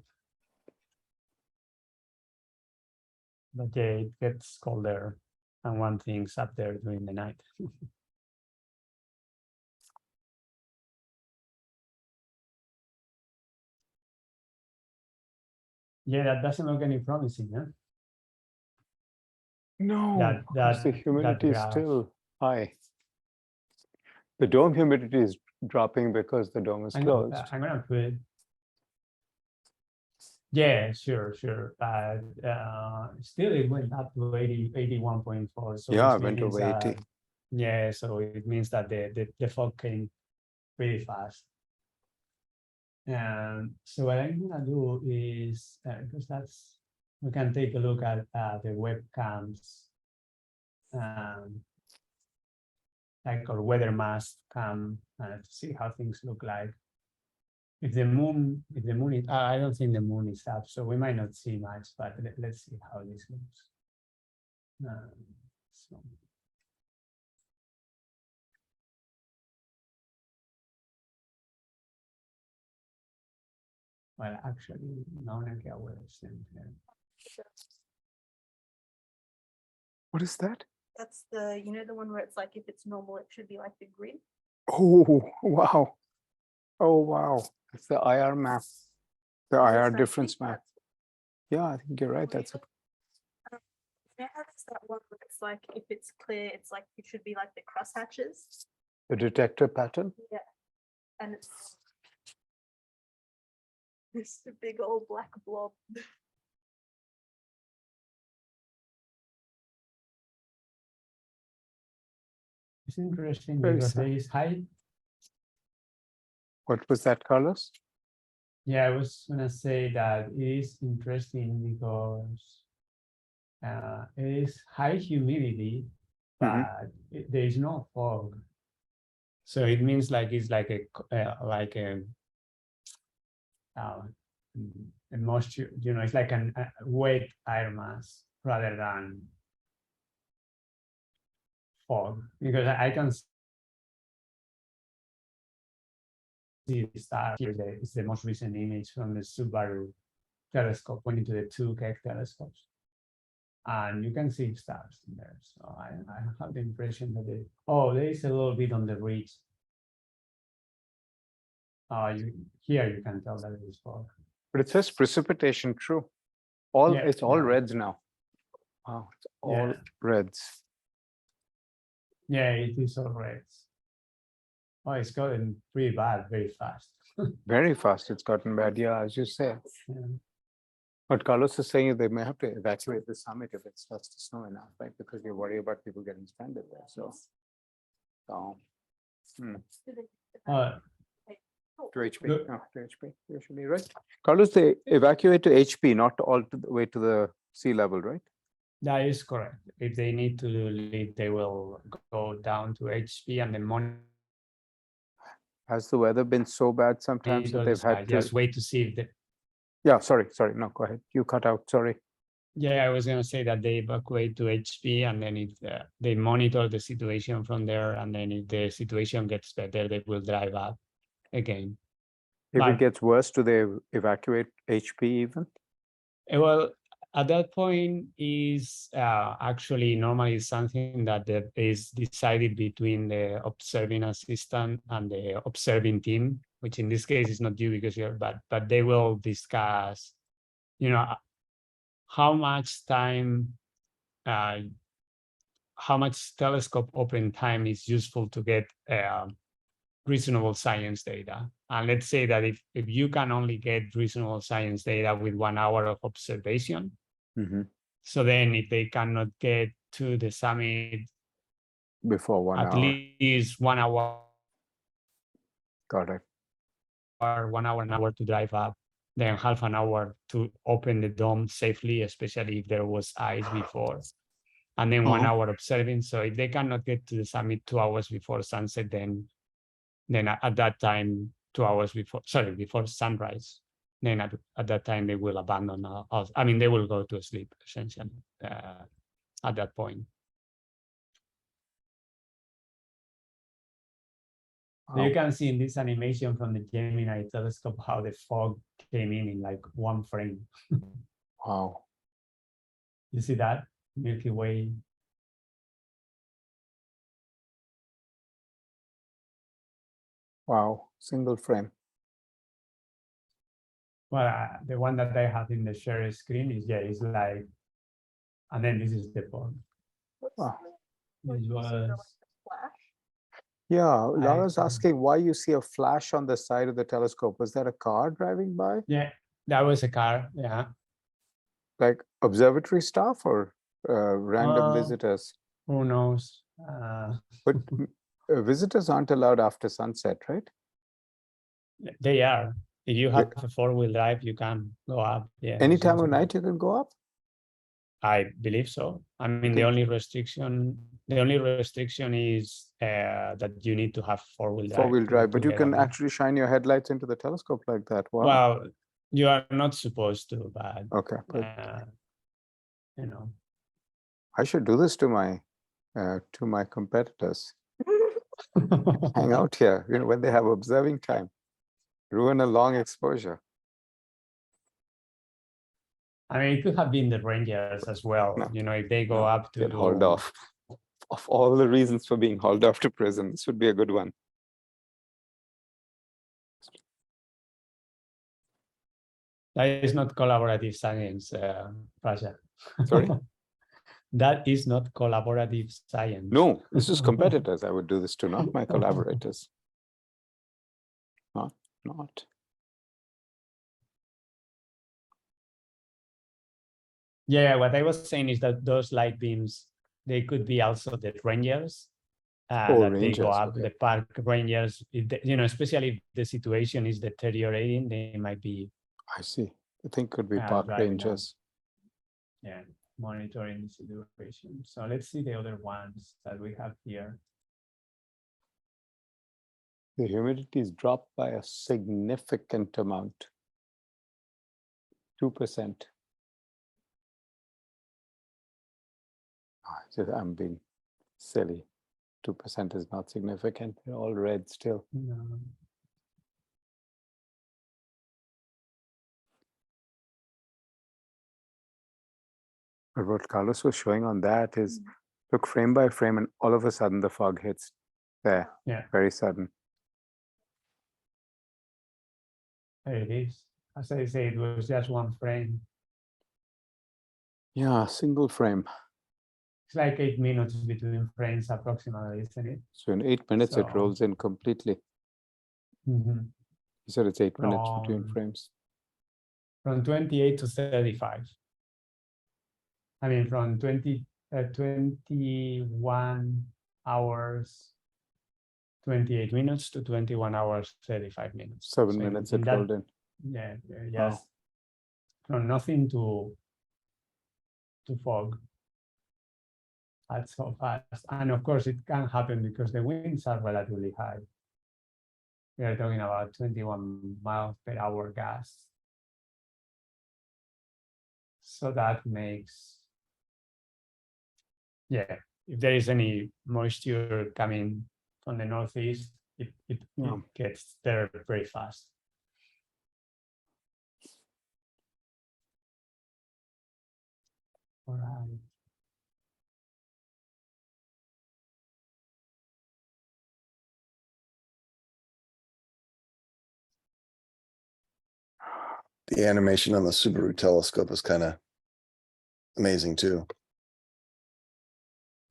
But yeah, it gets colder and one thing's up there during the night. Yeah, that doesn't look any promising, huh? No, because the that humidity is graph. still high. The dome humidity is dropping because the dome is closed. I'm gonna put. Yeah, sure. But still, it went up to 81.4. So Yeah, which it went means, over 80. yeah, so it means that the fog came pretty fast. And so what I'm gonna do is because we can take a look at the webcams, like our weather mast cam, to see how things look like. If the moon is, I don't think the moon is up, so we might not see much, but let's see how this looks. So. Well, actually, no, What is that? That's the, the one where it's like, if it's normal, it should be like the grid. Oh, wow. Oh, wow. It's the IR map, the Yes, IR I difference think map. Yeah, I think you're right. That's a, There's that one where it's like, if it's clear, it's like, it should be like the crosshatches. the detector pattern. Yeah. And it's a big old black blob. It's interesting Very because sad. there is high. What was that, Carlos? Yeah, I was gonna say that it is interesting because it is high humidity, but there is no fog. So it means like it's like a moisture, it's like a wet air mass rather than fog, because I can see the star here. It's the most recent image from the Subaru telescope pointing to the two Keck telescopes. And you can see stars in there. So I have the impression that there is a little bit on the ridge. Here you can tell that it is fog. But it says precipitation true. It's all reds now. Wow, it's all reds. Yeah, it is all reds. Oh, it's gotten pretty bad very fast. Very fast. It's gotten bad. Yeah, as you say. Yeah. What Carlos is saying is they may have to evacuate the summit if it starts to snow enough, right? Because you worry about people getting stranded there. So to HP, no, to HP, usually, right? Carlos, they evacuate to HP, not all the way to the sea level, right? That is correct. If they need to leave, they will go down to HP and then Has the weather been so bad sometimes that they've had to just wait to see if the. Yeah, sorry. No, go ahead. You cut out. Sorry. Yeah, I was going to say that they evacuate to HP and then if they monitor the situation from there, and then if the situation gets better, they will drive up again. If it gets worse, do they evacuate HP even? Well, at that point is actually normally something that is decided between the observing assistant and the observing team, which in this case is not you because you're, but they will discuss, how much time, how much telescope open time is useful to get reasonable science data. And let's say that if you can only get reasonable science data with 1 hour of observation, so then if they cannot get to the summit before 1 hour, at least 1 hour Got it. Or 1 hour, an hour to drive up, then half an hour to open the dome safely, especially if there was ice before, and then 1 hour observing. So if they cannot get to the summit 2 hours before sunset, then at that time, 2 hours before sunrise, then at that time they will abandon us. I mean, they will go to sleep essentially at that point. So you can see in this animation from the Gemini telescope how the fog came in like one frame. Wow. You see that? Milky Way. Wow. Single frame. Well, the one that I have in the share screen is like, and then this is the fog. Wow. This was, Yeah, Laura's asking why you see a flash on the side of the telescope. Was that a car driving by? yeah, that was a car. Yeah. Like observatory staff or random visitors? Who knows? But visitors aren't allowed after sunset, right? They are. If you have a 4-wheel drive, you can go up. Yeah. Any time of night you can go up? I believe so. I mean, the only restriction is that you need to have 4-wheel drive. 4-wheel drive, but you can actually actually shine your headlights into the telescope like that. Wow. Well, you are not supposed to, but Okay, but you know, I should do this to my competitors. Hang out here, when they have observing time, ruin a long exposure. I mean, it could have been the Rangers as well. No, if they go up to get hauled off. Of all the reasons for being hauled off to prison, this would be a good one. That is not collaborative science, Raja. Sorry? That is not collaborative science. No, this is competitors. I would do this to, not my collaborators. Not. Yeah, what I was saying is that those light beams, they could be also the Rangers. That they go up, the park rangers, especially if the situation is deteriorating, they might be. I see. I think could be park rangers. Yeah, monitoring the situation. So let's see the other ones that we have here. The humidity is dropped by a significant amount. 2%. I'm being silly. 2% is not significant. They're all red still. No. But what Carlos was showing on that is, look frame by frame, and all of a sudden the fog hits there. Yeah. Very sudden. There it is. As I say, it was just one frame. Yeah, single frame. It's like 8 minutes between frames approximately, isn't it? So in 8 minutes, it rolls in completely. Mm-hmm. You said it's 8 minutes between frames. From 28 to 35. I mean, from 21 hours, 28 minutes to 21 hours, 35 minutes. 7 minutes it rolled in. Yeah, yes. From nothing to fog. That's so fast. And of course, it can happen because the winds are relatively high. We are talking about 21 miles per hour gusts. So that makes, if there is any moisture coming from the northeast, it gets there very fast. All right. The animation on the Subaru telescope is kind of amazing too.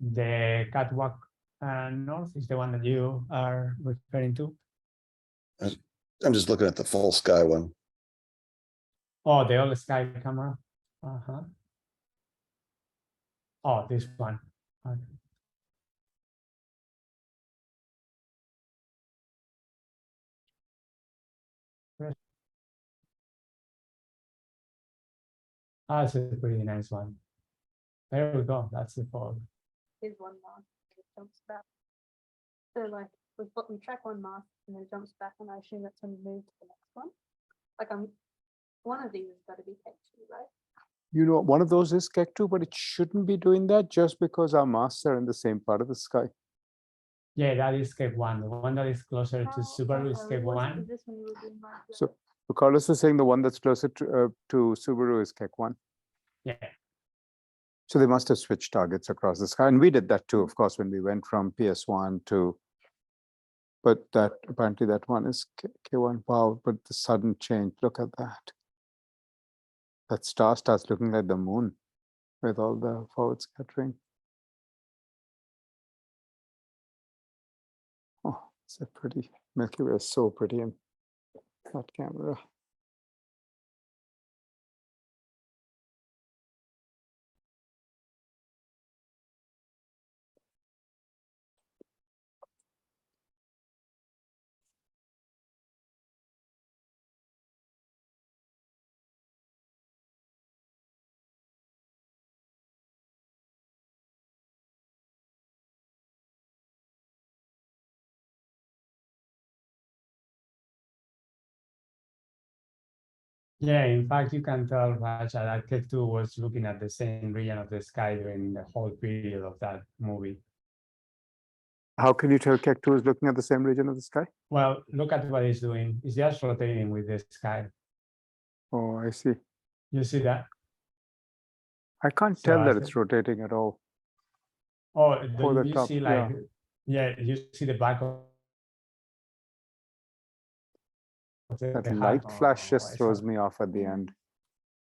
The catwalk north is the one that you are referring to? I'm just looking at the full sky one. Oh, the all sky camera. Oh, this one. Okay. That's a pretty nice one. There we go. That's the fog. Here's one mask, it jumps back. So like we track one mask and then it jumps back, and I assume that's when we move to the next one. Like one of these has got to be Keck 2, right? You know, one of those is Keck 2, but it shouldn't be doing that just because our masks are in the same part of the sky. Yeah, that is Keck 1. The one that is closer to How Subaru is early Keck 1. is this when you were doing my So Carlos is saying the one that's closer to Subaru is Keck 1. Yeah. So they must have switched targets across the sky. And we did that too, of course, when we went from PS1 to, but that apparently that one is K1. Wow, but the sudden change, look at that. That star starts looking like the moon with all the forward scattering. Oh, it's a pretty, Milky Way is so pretty in that camera. Yeah, in fact, you can tell Raja that Keck 2 was looking at the same region of the sky during the whole period of that movie. How can you tell Keck 2 is looking at the same region of the sky? Well, look at what it's doing. It's just rotating with the sky. Oh, I see. You see that? I can't So tell I that think- it's rotating at all. Oh, Oh, the you top, see like, yeah, you see the back of the That hat light flash or just throws something. me off at the end.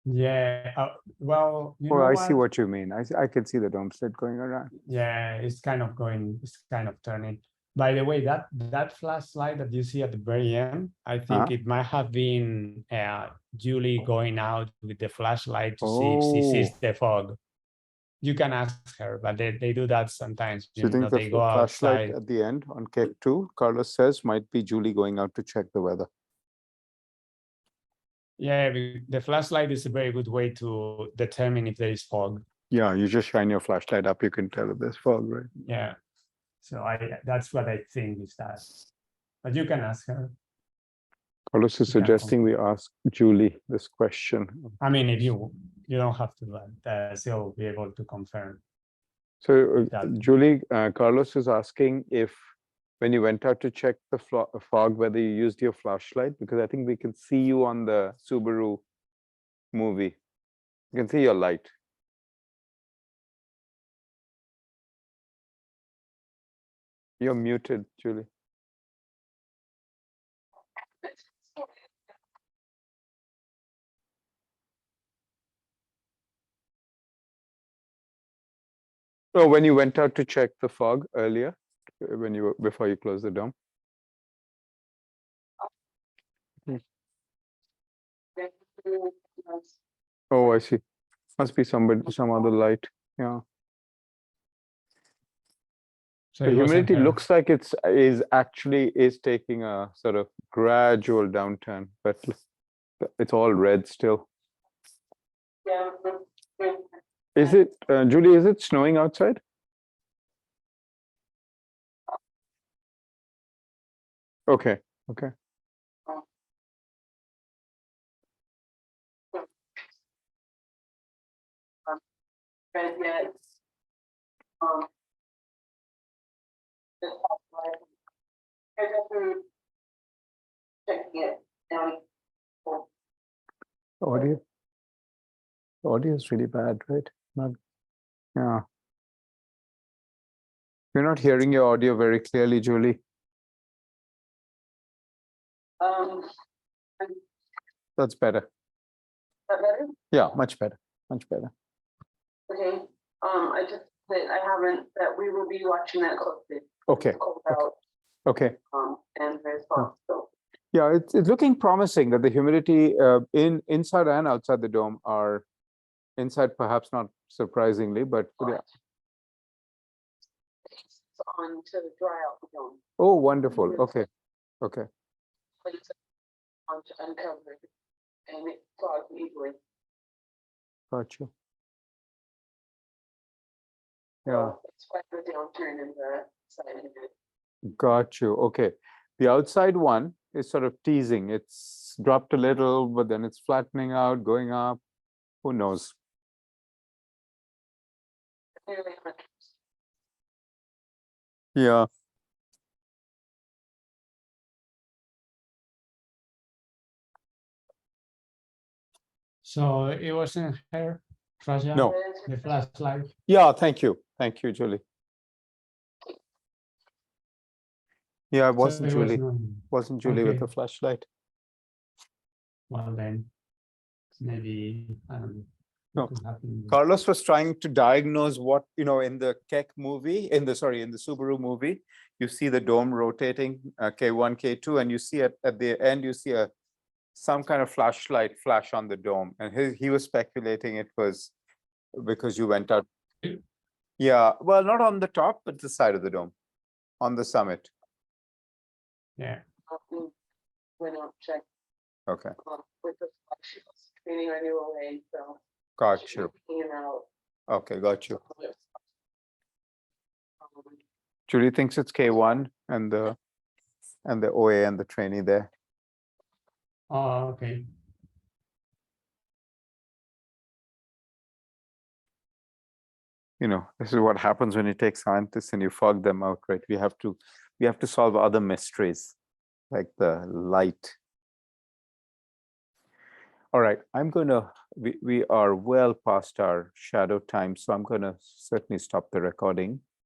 Yeah, well, you Oh, know I see what you mean. I can see the dome slit going around. Yeah, it's kind of turning. By the way, that flashlight that you see at the very end, I think it might have been Julie going out with the flashlight to see if she sees the fog. You can ask her, but they do that sometimes. Do you think the they go flashlight outside. at the end on Keck 2, Carlos says, might be Julie going out to check the weather? Yeah, the flashlight is a very good way to determine if there is fog. Yeah, you just shine your flashlight up, you can tell if there's fog, right? Yeah, so that's what I think is that. But you can ask her. Carlos is suggesting we ask Julie this question. I mean, if you don't have to, but she'll be able to confirm. So Julie, Carlos is asking if when you went out to check the fog, whether you used your flashlight, because I think we can see you on the Subaru movie. You can see your light. You're muted, Julie. So when you went out to check the fog earlier, before you closed the dome. Oh, I see. Must be some other light. Yeah. So the humidity looks like is taking a sort of gradual downturn, but it's all red still. Is it, Julie, is it snowing outside? Okay, okay. Audio is really bad, right? Yeah. You're not hearing your audio very clearly, Julie. That's better. Yeah, much better, much better. Okay, I just said I haven't, that we will be watching that closely. Okay. Okay. And there's fog, so. Yeah, it's looking promising that the humidity inside and outside the dome are inside, perhaps not surprisingly, but yeah. It's on to dry out the dome. Oh, wonderful. Okay. Okay. But it's on to uncover it, and it fogs easily. Got you. Yeah, So it's quite the downturn in the side of it. got you. Okay. The outside one is sort of teasing. It's dropped a little, but then it's flattening out, going up. Who knows? Nearly 100%. Yeah. So it wasn't her, Raja? No. The flashlight? Yeah, thank you. Thank you, Julie. Yeah, it wasn't So it was Julie. not- Wasn't Julie with the Okay. flashlight. Well, then maybe I don't know. No. What could happen? Carlos was trying to diagnose what, in the Keck movie, in the Subaru movie, you see the dome rotating, K1, K2, and you see at the end, you see some kind of flashlight flash on the dome. And he was speculating it was because you went out. Yeah, well, not on the top, but the side of the dome, on the summit. Yeah. Went out, checked Okay, with the training I knew away, so. got she you. was in and out. Okay, got you. Um, Julie thinks it's K1 and the OA and the trainee there. Oh, okay. This is what happens when you take scientists and you fog them out, right? We have to solve other mysteries like the light. All right, we are well past our shadow time, so I'm gonna certainly stop the recording.